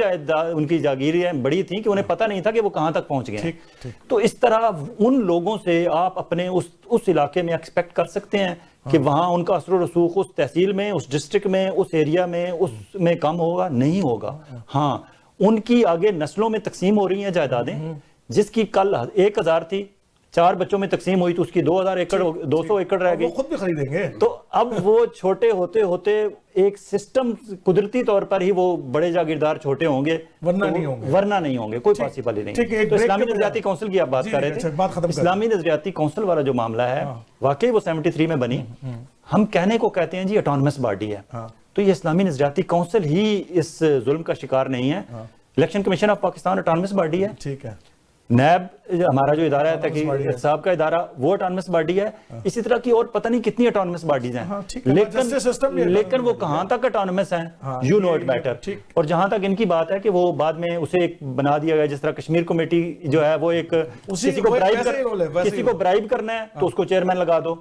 ان کی جاگیریاں بڑی تھیں کہ انہیں پتہ نہیں تھا کہ وہ کہاں تک پہنچ گئے. تو اس طرح ان لوگوں سے آپ اپنے اس علاقے میں ایکسپیکٹ کر سکتے ہیں کہ وہاں ان کا اثر و رسوخ اس تحصیل میں, اس ڈسٹرکٹ میں, اس ایریا میں, اس میں کم ہوگا؟ نہیں ہوگا. ہاں, ان کی آگے نسلوں میں تقسیم ہو رہی ہیں جائیدادیں, جس کی کل 1000 تھی, 4 بچوں میں تقسیم ہوئی تو اس کی 2000 ایکڑ 200 ایکڑ رہ گئی. خود بھی خریدیں گے. تو اب وہ چھوٹے ہوتے ہوتے ایک سسٹم قدرتی طور پر ہی وہ بڑے جاگیردار چھوٹے ہوں گے, ورنہ نہیں ہوں گے, کوئی پاسبل ہی نہیں. تو اسلامی نظریاتی کونسل کی آپ بات کر رہے تھے. اسلامی نظریاتی کونسل والا جو معاملہ ہے, واقعی وہ 73 میں بنی. ہم کہنے کو کہتے ہیں جی اٹانومس باڈی ہے, تو یہ اسلامی نظریاتی کونسل ہی اس ظلم کا شکار نہیں ہے. Election commission of Pakistan autonomous body ہے. ٹھیک ہے. نیب ہمارا جو ادارہ ہے تحقیق صاحب کا ادارہ, وہ اٹانومس باڈی ہے. اسی طرح کی اور پتہ نہیں کتنی اٹانومس باڈیز ہیں, لیکن وہ کہاں تک اٹانومس ہیں, یو نو اٹ بیٹر. اور جہاں تک ان کی بات ہے کہ وہ بعد میں اسے ایک بنا دیا گیا, جس طرح کشمیر کمیٹی جو ہے وہ ایک کسی کو برائب کرنا ہے تو اس کو چیئرمین لگا دو.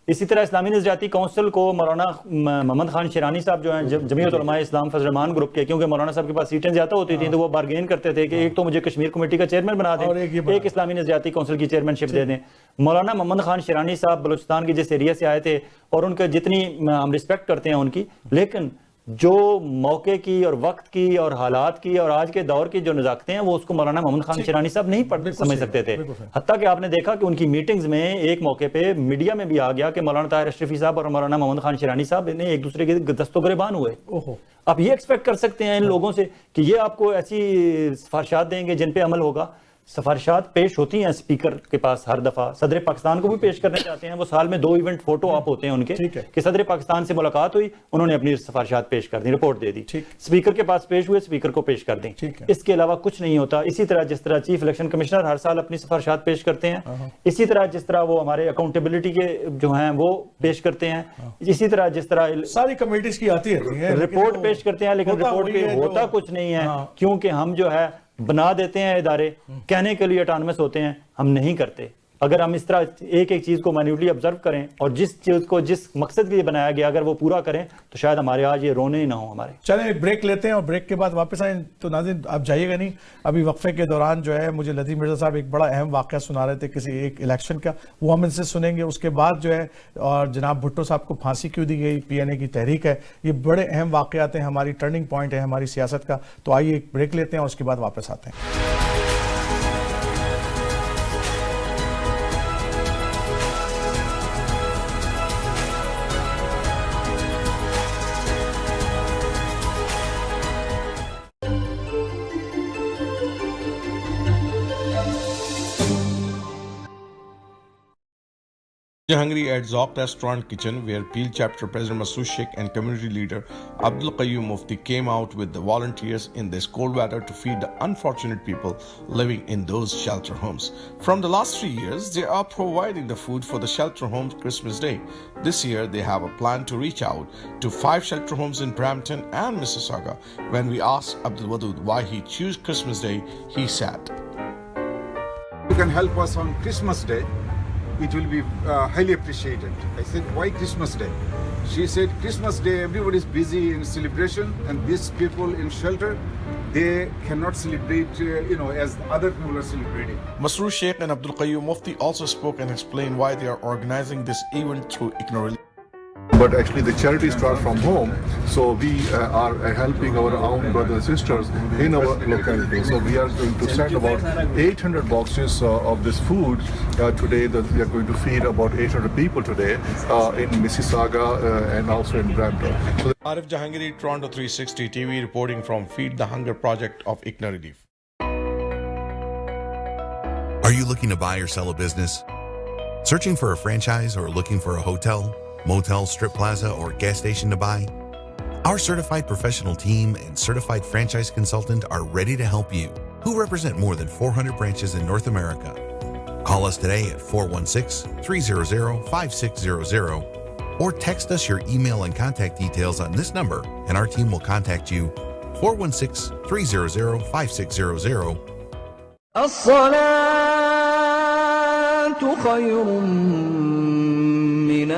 اسی طرح اسلامی نظریاتی کونسل کو مولانا محمد خان شیرانی صاحب جو ہیں جمعیت علماء اسلام فضل الرحمان گروپ کے, کیونکہ مولانا صاحب کے پاس سیٹیں زیادہ ہوتی تھیں تو وہ بارگین کرتے تھے کہ ایک تو مجھے کشمیر کمیٹی کا چیئرمین بنا دیں, ایک اسلامی نظریاتی کونسل کی چیئرمین شپ دے دیں. مولانا محمد خان شیرانی صاحب بلوچستان کے جس ایریا سے آئے تھے, اور ان کے جتنی ہم ریسپیکٹ کرتے ہیں ان کی, لیکن جو موقع کی اور وقت کی اور حالات کی اور آج کے دور کی جو نزاکتیں ہیں وہ اس کو مولانا محمد خان شیرانی صاحب نہیں سمجھ سکتے تھے. حتیٰ کہ آپ نے دیکھا کہ ان کی میٹنگز میں ایک موقع پہ میڈیا میں بھی آ گیا کہ مولانا طاہر اشرفی صاحب اور مولانا محمد خان شیرانی صاحب نے ایک دوسرے کے دست و گریبان ہوئے. آپ یہ ایکسپیکٹ کر سکتے ہیں ان لوگوں سے کہ یہ آپ کو ایسی سفارشات دیں گے جن پہ عمل ہوگا؟ سفارشات پیش ہوتی ہیں اسپیکر کے پاس ہر دفعہ. صدر پاکستان کو بھی پیش کرنا چاہتے ہیں, وہ سال میں 2 ایونٹ فوٹو آپ ہوتے ہیں ان کے کہ صدر پاکستان سے ملاقات ہوئی, انہوں نے اپنی سفارشات پیش کر دی, رپورٹ دے دی, اسپیکر کے پاس پیش ہوئے, اسپیکر کو پیش کر دیں. اس کے علاوہ کچھ نہیں ہوتا. اسی طرح جس طرح چیف الیکشن کمشنر ہر سال اپنی سفارشات پیش کرتے ہیں, اسی طرح جس طرح وہ ہمارے اکاؤنٹیبلٹی کے جو ہیں وہ پیش کرتے ہیں, اسی طرح جس طرح ساری کمیٹیز کی آتی ہے رپورٹ پیش کرتے ہیں, لیکن رپورٹ پہ ہوتا کچھ نہیں ہے کیونکہ ہم جو ہے بنا دیتے ہیں ادارے, کہنے کے لیے اٹانومس ہوتے ہیں, ہم نہیں کرتے. اگر ہم اس طرح ایک ایک چیز کو مینیوٹلی آبزرو کریں اور جس چیز کو جس مقصد کے لیے بنایا گیا اگر وہ پورا کریں تو شاید ہمارے آج یہ رونے ہی نہ ہوں ہمارے. چلیں ایک بریک لیتے ہیں اور بریک کے بعد واپس آئیں. تو ناظرین آپ جائیے گا نہیں, ابھی وقفے کے دوران جو ہے مجھے لطیف مرزا صاحب ایک بڑا اہم واقعہ سنا رہے تھے کسی ایک الیکشن کا, وہ ہم ان سے سنیں گے. اس کے بعد جو ہے اور جناب بھٹو صاحب کو پھانسی کیوں دی گئی, پی این اے کی تحریک ہے, یہ بڑے اہم واقعات ہیں, ہماری ٹرننگ پوائنٹ ہے ہماری سیاست کا. تو آئیے ایک بریک لیتے ہیں اور اس کے بعد واپس آتے ہیں. Jahangiri at Zauq Restaurant Kitchen, where Peel Chapter President Masroor Sheikh and community leader Abdul Qayyum Mufti came out with the volunteers in this cold weather to feed the unfortunate people living in those shelter homes. From the last 3 years, they are providing the food for the shelter homes Christmas Day. This year, they have a plan to reach out to 5 shelter homes in Brampton and Mississauga. When we asked Abdul Wadud why he chose Christmas Day, he said, "You can help us on Christmas Day. It will be highly appreciated." I said, "Why Christmas Day?" She said, "Christmas Day, everybody is busy in celebration, and these people in shelter, they cannot celebrate, as other people are celebrating." Masroor Sheikh and Abdul Qayyum Mufti also spoke and explained why they are organizing this event through ICNOR. But actually the charity starts from home, so we are helping our own brothers and sisters in our locality. So we are going to send about 800 boxes of this food today, that we are going to feed about 800 people today in Mississauga and also in Brampton. So Arif Jahangiri, Toronto 360 TV, reporting from Feed the Hunger Project of ICNA Relief. Are you looking to buy or sell a business? Searching for a franchise or looking for a hotel, motel, strip plaza, or gas station to buy? Our certified professional team and certified franchise consultant are ready to help you, who represent more than 400 branches in North America. Call us today at 416-300-5600 or text us your email and contact details on this number and our team will contact you. 416-300-5600. الصلاة خير من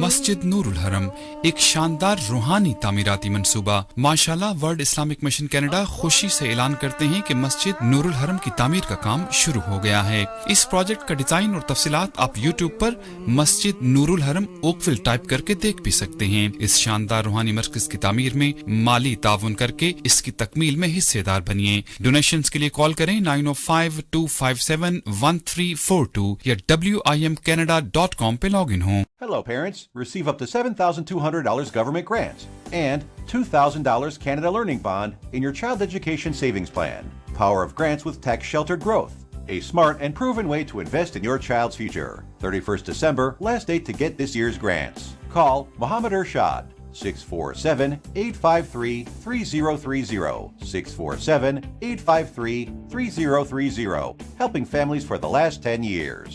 مسجد نور الحرم ایک شاندار روحانی تعمیراتی منصوبہ. ماشاءاللہ world Islamic mission Canada خوشی سے اعلان کرتے ہیں کہ مسجد نور الحرم کی تعمیر کا کام شروع ہو گیا ہے. اس پروجیکٹ کا ڈیزائن اور تفصیلات آپ یوٹیوب پر مسجد نور الحرم اوکویل ٹائپ کر کے دیکھ بھی سکتے ہیں. اس شاندار روحانی مرکز کی تعمیر میں مالی تعاون کر کے اس کی تکمیل میں حصے دار بنیے. ڈونیشنز کے لیے کال کریں 905-257-1342 یا WIMCanada.com پہ لاگ ان ہوں. Hello, parents. Receive up to $7,200 government grants and $2,000 Canada Learning Bond in your child education savings plan. Power of grants with tax-sheltered growth. A smart and proven way to invest in your child's future. 31st December, last date to get this year's grants. Call Mohammed Ershad, 647-853-3030. 647-853-3030. Helping families for the last 10 years.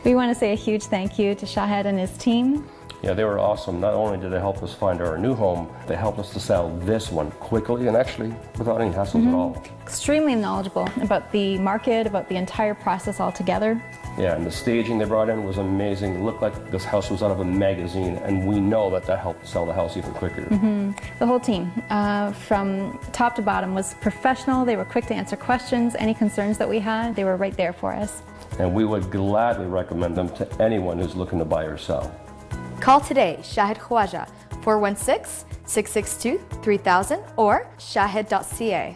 We want to say a huge thank you to Shahed and his team. Yeah, they were awesome. Not only did they help us find our new home, they helped us to sell this one quickly and actually without any hassles at all. Extremely knowledgeable about the market, about the entire process altogether. Yeah, and the staging they brought in was amazing. It looked like this house was out of a magazine, and we know that that helped sell the house even quicker. The whole team, from top to bottom, was professional. They were quick to answer questions, any concerns that we had. They were right there for us. And we would gladly recommend them to anyone who's looking to buy or sell. Call today, Shahed Khwaja, 416-662-3000 or shahed.ca.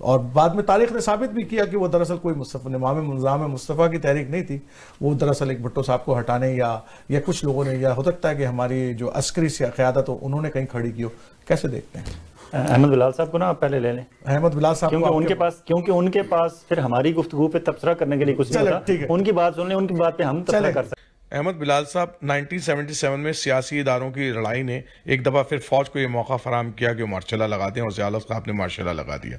اور بعد میں تاریخ نے ثابت بھی کیا کہ وہ دراصل کوئی نظام مصطفیٰ کی تحریک نہیں تھی، وہ دراصل ایک بھٹو صاحب کو ہٹانے یا کچھ لوگوں نے، یا ہو سکتا ہے کہ ہماری جو عسکری قیادت ہو انہوں نے کہیں کھڑی کی ہو. کیسے دیکھتے ہیں؟ احمد بلال صاحب کو نا آپ پہلے لے لیں. احمد بلال صاحب کیونکہ ان کے پاس پھر ہماری گفتگو پہ تبصرہ کرنے کے لیے کچھ نہیں ہوتا. ان کی بات سن لیں، ان کی بات پہ ہم تبصرہ کر سکتے. احمد بلال صاحب 1977 میں سیاسی اداروں کی لڑائی نے ایک دفعہ پھر فوج کو یہ موقع فراہم کیا کہ وہ مارشل لا لگا دیں، اور ضیاء صاحب نے مارشل لا لگا دیا.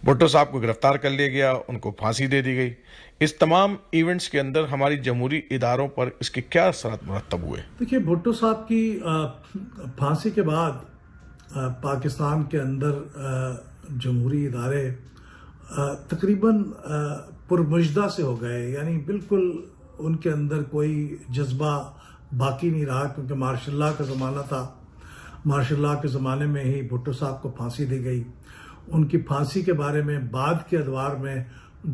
بھٹو صاحب کو گرفتار کر لیا گیا، ان کو پھانسی دے دی گئی. اس تمام ایونٹس کے اندر ہماری جمہوری اداروں پر اس کے کیا اثرات مرتب ہوئے؟ دیکھیے، بھٹو صاحب کی پھانسی کے بعد پاکستان کے اندر جمہوری ادارے تقریباً پرمجدہ سے ہو گئے، یعنی بالکل ان کے اندر کوئی جذبہ باقی نہیں رہا، کیونکہ مارشل لا کا زمانہ تھا. مارشل لا کے زمانے میں ہی بھٹو صاحب کو پھانسی دی گئی. ان کی پھانسی کے بارے میں بعد کے ادوار میں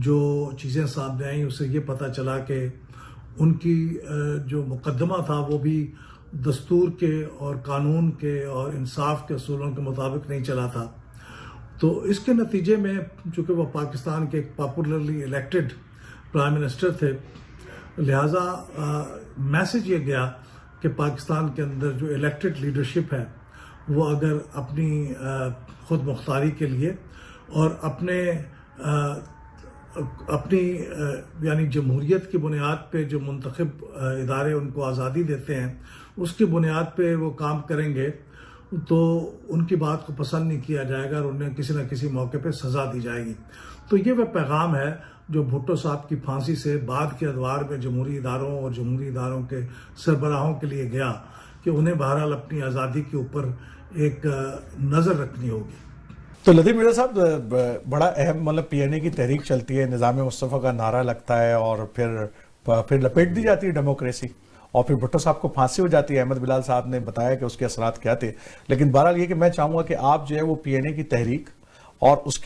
جو چیزیں سامنے آئیں اسے یہ پتہ چلا کہ ان کی جو مقدمہ تھا وہ بھی دستور کے اور قانون کے اور انصاف کے اصولوں کے مطابق نہیں چلا تھا. تو اس کے نتیجے میں چونکہ وہ پاکستان کے ایک پاپولرلی الیکٹڈ پرائم منسٹر تھے، لہٰذا میسج یہ گیا کہ پاکستان کے اندر جو الیکٹڈ لیڈرشپ ہے وہ اگر اپنی خود مختاری کے لیے اور اپنی یعنی جمہوریت کی بنیاد پہ جو منتخب ادارے ان کو آزادی دیتے ہیں اس کی بنیاد پہ وہ کام کریں گے تو ان کی بات کو پسند نہیں کیا جائے گا اور انہیں کسی نہ کسی موقع پہ سزا دی جائے گی. تو یہ وہ پیغام ہے جو بھٹو صاحب کی پھانسی سے بعد کے ادوار میں جمہوری اداروں اور جمہوری اداروں کے سربراہوں کے لیے گیا کہ انہیں بہرحال اپنی آزادی کے اوپر ایک نظر رکھنی ہوگی. تو لطیف مرزا صاحب، بڑا اہم پی این اے کی تحریک چلتی ہے، نظام مصطفیٰ کا نعرہ لگتا ہے اور پھر لپیٹ دی جاتی ہے ڈیموکریسی، اور پھر بھٹو صاحب کو پھانسی ہو جاتی ہے. احمد بلال صاحب نے بتایا کہ اس کے اثرات کیا تھے، لیکن بہرحال یہ کہ میں چاہوں گا کہ آپ جو ہے وہ پی این اے کی تحریک اور اس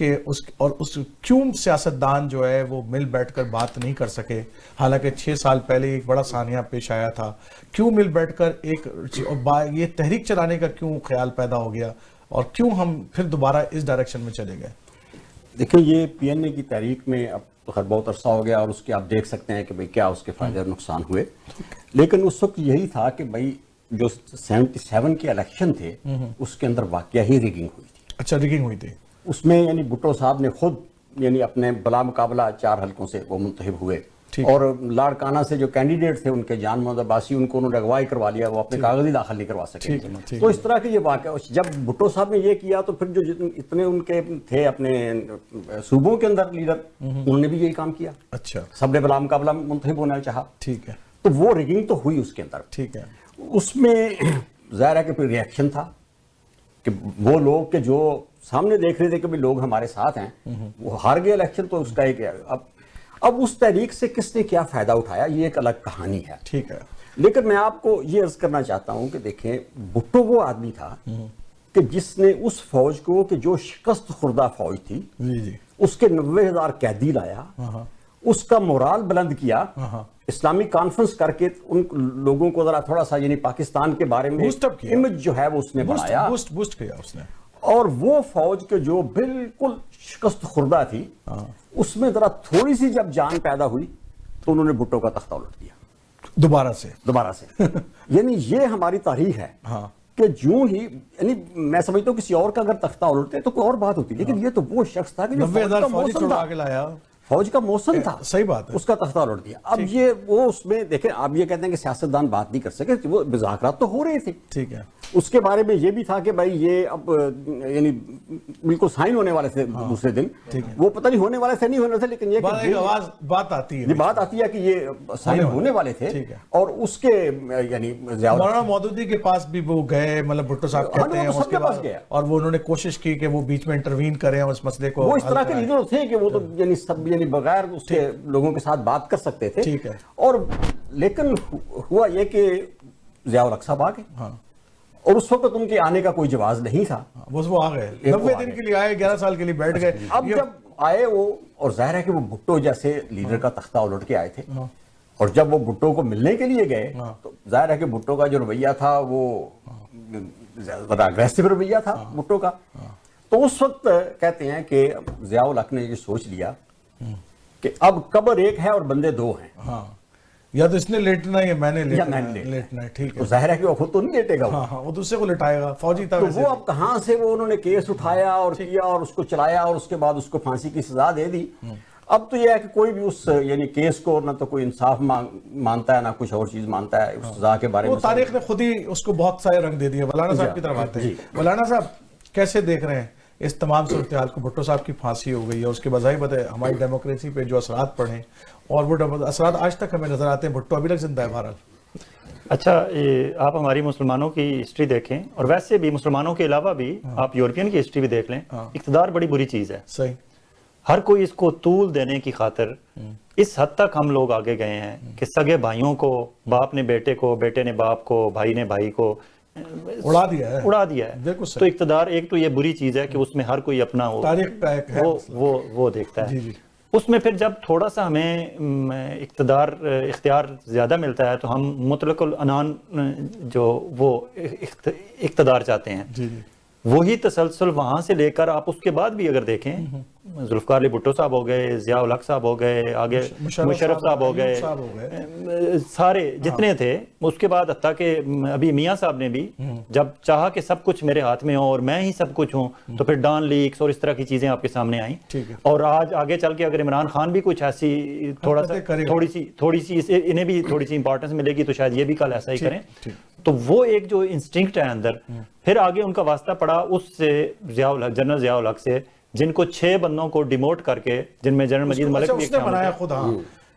کیوں سیاستدان جو ہے وہ مل بیٹھ کر بات نہیں کر سکے، حالانکہ 6 سال پہلے ایک بڑا سانحہ پیش آیا تھا، کیوں مل بیٹھ کر یہ تحریک چلانے کا کیوں خیال پیدا ہو گیا، اور کیوں ہم پھر دوبارہ اس ڈائریکشن میں چلے گئے؟ دیکھیں، یہ پی این اے کی تحریک میں اب تو خیر بہت عرصہ ہو گیا، اور اس کے آپ دیکھ سکتے ہیں کہ بھئی کیا اس کے فائدے اور نقصان ہوئے. لیکن اس وقت یہی تھا کہ بھئی جو 77 کے الیکشن تھے اس کے اندر واقعہ ہی ریگنگ ہوئی تھی. اچھا، ریگنگ ہوئی تھی اس میں، یعنی بھٹو صاحب نے خود یعنی اپنے بلا مقابلہ 4 حلقوں سے وہ منتخب ہوئے، اور لاڑکانہ سے جو کینڈیڈیٹ تھے ان کے جان محمد عباسی، ان کو انہوں نے اغوائی کروا لیا، وہ اپنے کاغذی داخل نہیں کروا سکے. تو اس طرح کے یہ واقعہ جب بھٹو صاحب نے یہ کیا تو پھر جو اتنے ان کے تھے اپنے صوبوں کے اندر لیڈر، انہوں نے بھی یہی کام کیا. اچھا، سب نے بلا مقابلہ منتخب ہونا چاہا. ٹھیک ہے. تو وہ ریگنگ تو ہوئی اس کے اندر. ٹھیک ہے. اس میں ظاہر ہے کہ پھر ریئیکشن تھا کہ وہ لوگ کہ جو سامنے دیکھ رہے تھے کہ لوگ ہمارے ساتھ ہیں وہ ہار گئے الیکشن، تو اس کا ایک اب اس تحریک سے کس نے کیا فائدہ اٹھایا یہ ایک الگ کہانی ہے. ٹھیک ہے. لیکن میں آپ کو یہ عرض کرنا چاہتا ہوں کہ دیکھیں، بھٹو وہ آدمی تھا کہ جس نے اس فوج کو کہ جو شکست خوردہ فوج تھی اس کے 90,000 قیدی لایا، اس کا مورال بلند کیا، اسلامی کانفرنس کر کے ان لوگوں کو ذرا تھوڑا سا یعنی پاکستان کے بارے میں امیج جو ہے وہ اس نے بڑھایا، بوسٹ کیا اس نے. اور وہ فوج کے جو بالکل شکست خوردہ تھی اس میں ذرا تھوڑی سی جب جان پیدا ہوئی تو انہوں نے بھٹو کا تختہ الٹ دیا دوبارہ سے. یعنی یہ ہماری تاریخ ہے کہ جو ہی یعنی میں سمجھتا ہوں کسی اور کا اگر تختہ الٹتے تو کوئی اور بات ہوتی، لیکن یہ تو وہ شخص تھا کہ جو فوج کا موسم تھا. صحیح بات ہے. اس کا تختہ الٹ دیا. اب یہ وہ اس میں دیکھیں، آپ یہ کہتے ہیں کہ سیاستدان بات نہیں کر سکے، وہ مذاکرات تو ہو رہے تھے. ٹھیک ہے. اس کے بارے میں یہ بھی تھا کہ بھائی یہ اب یعنی بالکل سائن ہونے والے تھے دوسرے دن، وہ پتہ نہیں ہونے والے تھے نہیں ہونے تھے، لیکن یہ بات آتی ہے کہ یہ سائن ہونے والے تھے. اور اس کے یعنی مولانا مودودی کے پاس بھی وہ گئے، مطلب بھٹو صاحب کہتے ہیں اس کے بعد، اور وہ انہوں نے کوشش کی کہ وہ بیچ میں انٹروین کریں اور اس مسئلے کو. وہ اس طرح کے لیڈر تھے کہ وہ تو یعنی سب یعنی بغیر اس کے لوگوں کے ساتھ بات کر سکتے تھے. ٹھیک ہے. اور لیکن ہوا یہ کہ ضیاء الحق صاحب آ گئے، اور اس وقت ان کے آنے کا کوئی جواز نہیں تھا. بس وہ آ گئے، 90 دن کے لیے آئے، 11 سال کے لیے بیٹھ گئے. اب جب آئے وہ، اور ظاہر ہے کہ وہ بھٹو جیسے لیڈر کا تختہ الٹ کے آئے تھے، اور جب وہ بھٹو کو ملنے کے لیے گئے تو ظاہر ہے کہ بھٹو کا جو رویہ تھا وہ ذرا اگریسو رویہ تھا بھٹو کا. تو اس وقت کہتے ہیں کہ ضیاء الحق نے یہ سوچ لیا کہ اب قبر ایک ہے اور بندے دو ہیں. ہاں یا تو اس نے لیٹنا ہے یا میں نے لیٹنا ہے. ٹھیک ہے. ظاہر ہے کہ وہ خود تو نہیں لیٹے گا. ہاں وہ دوسرے کو لٹائے گا. فوجی تھا. تو وہ اب کہاں سے وہ انہوں نے کیس اٹھایا اور کیا اور اس کو چلایا اور اس کے بعد اس کو پھانسی کی سزا دے دی. اب تو یہ ہے کہ کوئی بھی اس یعنی کیس کو نہ تو کوئی انصاف مانتا ہے نہ کچھ اور چیز مانتا ہے. اس سزا کے بارے میں تاریخ نے خود ہی اس کو بہت سارے رنگ دے دیے. مولانا صاحب کی طرف آتے ہیں. مولانا صاحب کیسے دیکھ رہے ہیں اس تمام صورتحال کو؟ بھٹو صاحب کی پھانسی ہو گئی ہے, اس کے بظاہر ہے ہماری ڈیموکریسی پہ جو اثرات پڑے اور وہ اثرات آج تک ہمیں نظر آتے ہیں. بھٹو ابھی تک زندہ ہے بہرحال. اچھا آپ ہماری مسلمانوں کی ہسٹری دیکھیں اور ویسے بھی مسلمانوں کے علاوہ بھی آپ یورپین کی ہسٹری بھی دیکھ لیں. اقتدار بڑی بری چیز ہے. صحیح. ہر کوئی اس کو طول دینے کی خاطر اس حد تک ہم لوگ آگے گئے ہیں کہ سگے بھائیوں کو, باپ نے بیٹے کو, بیٹے نے باپ کو, بھائی نے بھائی کو اڑا دیا ہے. تو اقتدار ایک تو یہ بری چیز ہے کہ اس میں ہر کوئی اپنا وہ دیکھتا ہے. اس میں پھر جب تھوڑا سا ہمیں اختیار زیادہ ملتا ہے تو ہم مطلق العنان جو وہ اقتدار چاہتے ہیں. وہی تسلسل وہاں سے لے کر آپ اس کے بعد بھی اگر دیکھیں, ذوالفقار علی بھٹو صاحب ہو گئے, ضیاء الحق صاحب ہو گئے, آگے مشرف صاحب ہو گئے, سارے جتنے تھے. اس کے بعد حتیٰ کہ ابھی میاں صاحب نے بھی جب چاہا کہ سب کچھ میرے ہاتھ میں ہو اور میں ہی سب کچھ ہوں, تو پھر ڈان لیکس اور اس طرح کی چیزیں آپ کے سامنے آئیں. اور آج آگے چل کے اگر عمران خان بھی کچھ ایسی تھوڑی سی انہیں بھی تھوڑی سی امپورٹنس ملے گی تو شاید یہ بھی کل ایسا ہی کریں. تو وہ ایک جو انسٹنکٹ ہے اندر, پھر آگے ان کا واسطہ پڑا اس سے جنرل ضیاء الحق سے, جن کو 6 بندوں کو ڈیموٹ کر کے, جن میں جنرل مجید ملک بھی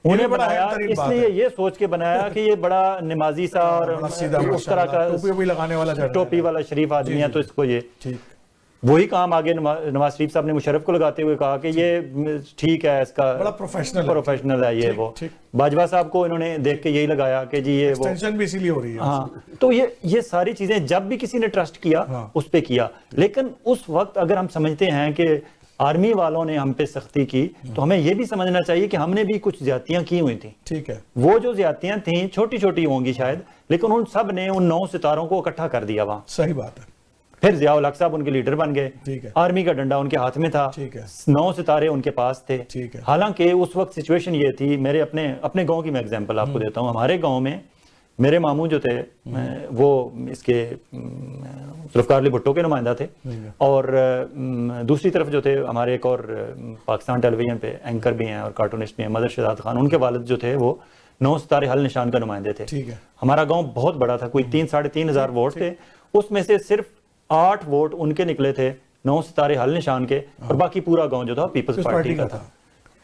انہیں بنایا اس لیے یہ سوچ کے بنایا کہ یہ بڑا نمازی سا اور اس طرح کا ٹوپی والا شریف آدمی ہے, تو اس کو یہ وہی کام آگے نواز شریف صاحب نے مشرف کو لگاتے ہوئے کہا کہ یہ ٹھیک ہے, اس کا بڑا پروفیشنل ہے یہ وہ. باجوہ صاحب کو انہوں نے دیکھ کے یہی لگایا کہ جی یہ ایکسٹینشن بھی اسی لیے ہو رہی ہے. ہاں تو یہ ساری چیزیں جب بھی کسی نے ٹرسٹ کیا اس پہ کیا. لیکن اس وقت اگر ہم سمجھتے ہیں کہ آرمی والوں نے ہم پہ سختی کی تو ہمیں یہ بھی سمجھنا چاہیے کہ ہم نے بھی کچھ زیادتیاں کی ہوئی تھیں. ٹھیک ہے. وہ جو زیادتیاں تھیں چھوٹی چھوٹی ہوں گی شاید, لیکن ان سب نے ان 9 ستاروں کو اکٹھا کر دیا وہاں. صحیح بات ہے. پھر ضیاء الحق صاحب ان کے لیڈر بن گئے, آرمی کا ڈنڈا ان کے ہاتھ میں تھا, 9 ستارے ان کے پاس تھے. حالانکہ اس وقت سچویشن یہ تھی, میرے اپنے گاؤں کی میں ایگزامپل آپ کو دیتا ہوں. ہمارے گاؤں میں میرے ماموں جو تھے وہ اس کے ذوالفقار علی بھٹو کے نمائندہ تھے, اور دوسری طرف جو تھے ہمارے ایک اور پاکستان ٹیلی ویژن پہ اینکر بھی ہیں اور کارٹونسٹ بھی ہیں, مدر شہزاد خان, ان کے والد جو تھے وہ 9 ستارے حل نشان کا نمائندے تھے. ہمارا گاؤں بہت بڑا تھا, کوئی 3-3.5 ہزار ووٹ تھے, اس میں سے صرف 8 ووٹ ان کے نکلے تھے 9 ستارے حل نشان کے, اور باقی پورا گاؤں جو تھا پیپلز پارٹی کا تھا.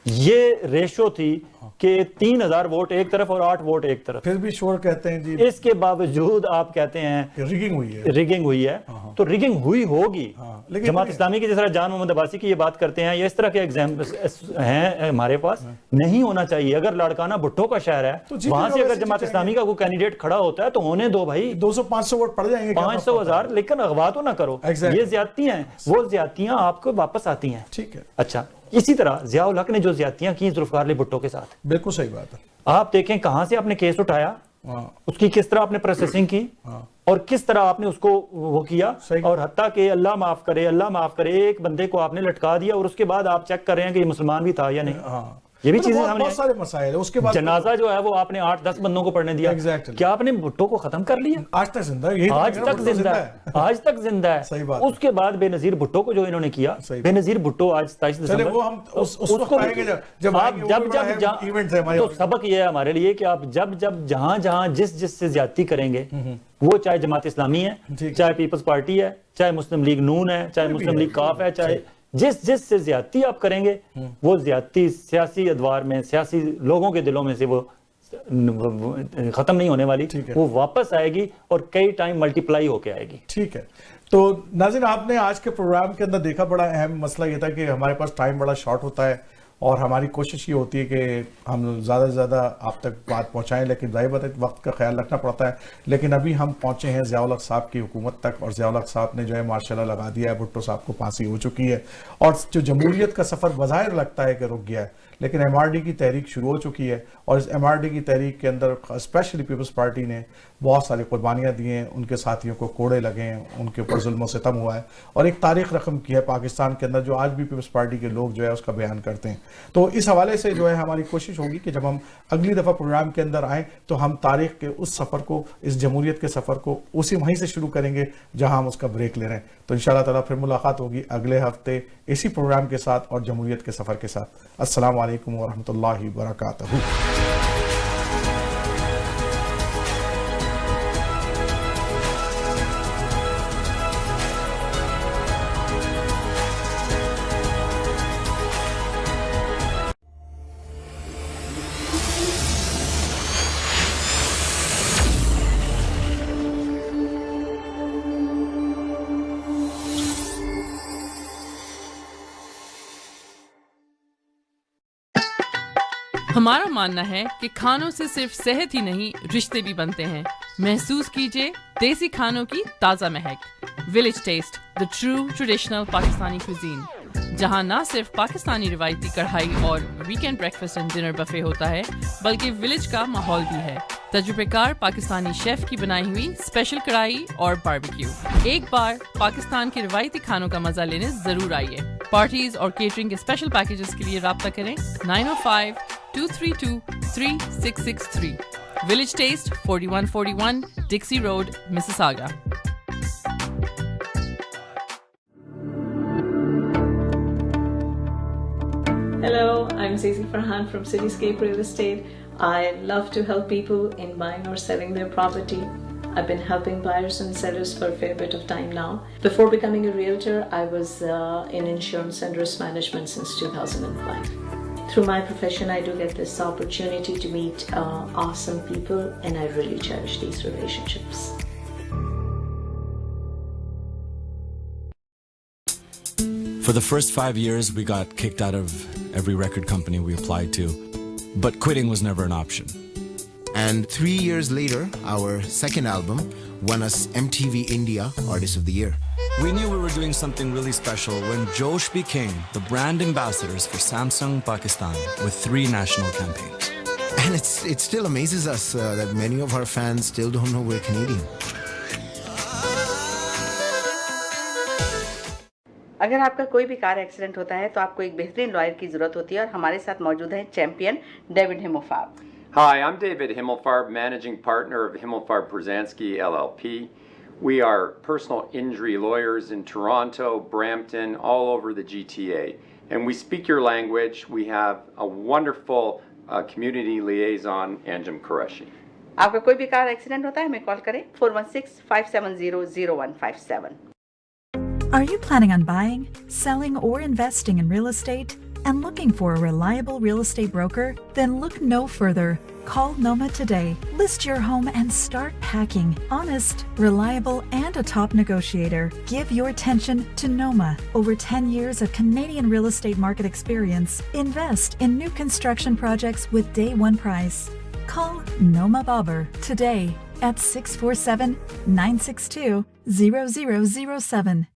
یہ ریشو تھی کہ 3000 ووٹ ایک طرف اور 8 ووٹ ایک طرف. پھر بھی شور کہتے ہیں جی. اس کے باوجود آپ کہتے ہیں ریگنگ ہوئی ہے. تو ریگنگ ہوئی ہوگی. جماعت اسلامی کی جس طرح جان محمد عباسی کی یہ بات کرتے ہیں, یہ اس طرح کے ایگزامپل ہیں ہمارے پاس. نہیں ہونا چاہیے. اگر لاڑکانہ بھٹو کا شہر ہے, وہاں سے اگر جماعت اسلامی کا کوئی کینڈیڈیٹ کھڑا ہوتا ہے تو ہونے دو بھائی. 200-500 ووٹ پڑ جائیں گے, 500,000, لیکن اغوا تو نہ کرو. یہ زیادتی ہیں, وہ زیادتیاں آپ کو واپس آتی ہیں. ٹھیک ہے. اچھا, اسی طرح ضیاء الحق نے جو زیادتیاں کی ذوالفقار علی بھٹو کے ساتھ, بالکل صحیح بات ہے. آپ دیکھیں کہاں سے آپ نے کیس اٹھایا, اس کی کس طرح آپ نے پروسیسنگ کی, اور کس طرح آپ نے اس کو وہ کیا, اور حتیٰ کہ اللہ معاف کرے ایک بندے کو آپ نے لٹکا دیا, اور اس کے بعد آپ چیک کر رہے ہیں کہ یہ مسلمان بھی تھا یا نہیں. یہ بھی چیزیں بہت سارے مسائل. اس کے بعد جنازہ جو ہے وہ آپ نے 8-10 بندوں کو پڑھنے دیا. کیا آپ نے بھٹو کو ختم کر لیا؟ آج تک زندہ ہے. اس کے بعد بے نظیر بھٹو کو جو انہوں نے کیا, بے نظیر بھٹو آج 27 دسمبر, تو سبق یہ ہے ہمارے لیے کہ آپ جب جہاں جس سے زیادتی کریں گے, وہ چاہے جماعت اسلامی ہے, چاہے پیپلز پارٹی ہے, چاہے مسلم لیگ نون ہے, چاہے مسلم لیگ کاف ہے, چاہے جس سے زیادتی آپ کریں گے, وہ زیادتی سیاسی ادوار میں, سیاسی لوگوں کے دلوں میں سے وہ ختم نہیں ہونے والی, وہ واپس آئے گی اور کئی ٹائم ملٹیپلائی ہو کے آئے گی. ٹھیک ہے. تو ناظرین, آپ نے آج کے پروگرام کے اندر دیکھا, بڑا اہم مسئلہ یہ تھا کہ ہمارے پاس ٹائم بڑا شارٹ ہوتا ہے, اور ہماری کوشش یہ ہوتی ہے کہ ہم زیادہ سے زیادہ آپ تک بات پہنچائیں, لیکن ظاہر بات ہے وقت کا خیال رکھنا پڑتا ہے. لیکن ابھی ہم پہنچے ہیں ضیاء الحق صاحب کی حکومت تک, اور ضیاء الحق صاحب نے جو ہے ماشاء اللہ لگا دیا ہے, بھٹو صاحب کو پھانسی ہو چکی ہے, اور جو جمہوریت کا سفر بظاہر لگتا ہے کہ رک گیا ہے, لیکن MRD کی تحریک شروع ہو چکی ہے اور اس MRD کی تحریک کے اندر اسپیشلی پیپلز پارٹی نے بہت ساری قربانیاں دی ہیں, ان کے ساتھیوں کو کوڑے لگے ہیں, ان کے اوپر ظلم و ستم ہوا ہے اور ایک تاریخ رقم کی ہے پاکستان کے اندر جو آج بھی پیپلز پارٹی کے لوگ جو ہے اس کا بیان کرتے ہیں. تو اس حوالے سے جو ہے ہماری کوشش ہوگی کہ جب ہم اگلی دفعہ پروگرام کے اندر آئیں تو ہم تاریخ کے اس سفر کو, اس جمہوریت کے سفر کو اسی وہیں سے شروع کریں گے جہاں ہم اس کا بریک لے رہے ہیں. تو انشاءاللہ تعالیٰ پھر ملاقات ہوگی اگلے ہفتے اسی پروگرام کے ساتھ اور جمہوریت کے سفر کے ساتھ. السلام علیکم ورحمۃ اللہ وبرکاتہ. ہمارا ماننا ہے کہ کھانوں سے صرف صحت ہی نہیں رشتے بھی بنتے ہیں. محسوس کیجئے دیسی کھانوں کی تازہ مہک. Village Taste, the true traditional Pakistani cuisine, جہاں نہ صرف پاکستانی روایتی کڑھائی اور weekend breakfast and dinner buffet ہوتا ہے بلکہ ولیج کا ماحول بھی ہے. تجربہ کار پاکستانی شیف کی بنائی ہوئی اسپیشل کڑھائی اور باربیکیو. ایک بار پاکستان کے روایتی کھانوں کا مزہ لینے ضرور آئیے. پارٹیز اور کیٹرنگ کے اسپیشل پیکیجز کے لیے رابطہ کریں 905-232-3663. Village Taste, 4141 Dixie Road, Mississauga. Hello, I'm Zizi Farhan from Cityscape Real Estate. I love to help people in buying or selling their property. I've been helping buyers and sellers for a fair bit of time now. Before becoming a realtor, I was in insurance and risk management since 2005. Through my profession, I do get this opportunity to meet awesome people, and I really cherish these relationships. For the first 5 years, we got kicked out of every record company we applied to, but quitting was never an option. And 3 years later, our second album won us MTV India Artist of the Year. We knew we were doing something really special when Josh became the brand ambassadors for Samsung Pakistan with 3 national campaigns. And it still amazes us that many of our fans still don't know we're Canadian. اگر آپ کا کوئی بھی car accident ہوتا ہے تو آپ کو ایک بہترین لائر کی ضرورت ہوتی ہے اور ہمارے ساتھ موجود ہیں champion David Himmelfarb. Hi, I'm David Himmelfarb, managing partner of Himmelfarb Brzezinski LLP. We are personal injury lawyers in Toronto, Brampton, all over the GTA. And we speak your language. We have a wonderful community liaison, Anjum Qureshi. آپ کا کوئی بھی car accident ہوتا ہے ہمیں کال کریں 416-570-0157. Are you planning on buying, selling, or investing in real estate and looking for a reliable real estate broker? Then look no further. Call Noma today. List your home and start packing. Honest, reliable, and a top negotiator. Give your attention to Noma. Over 10 years of Canadian real estate market experience. Invest in new construction projects with day one price. Call Noma Babur today at 647-962-0007.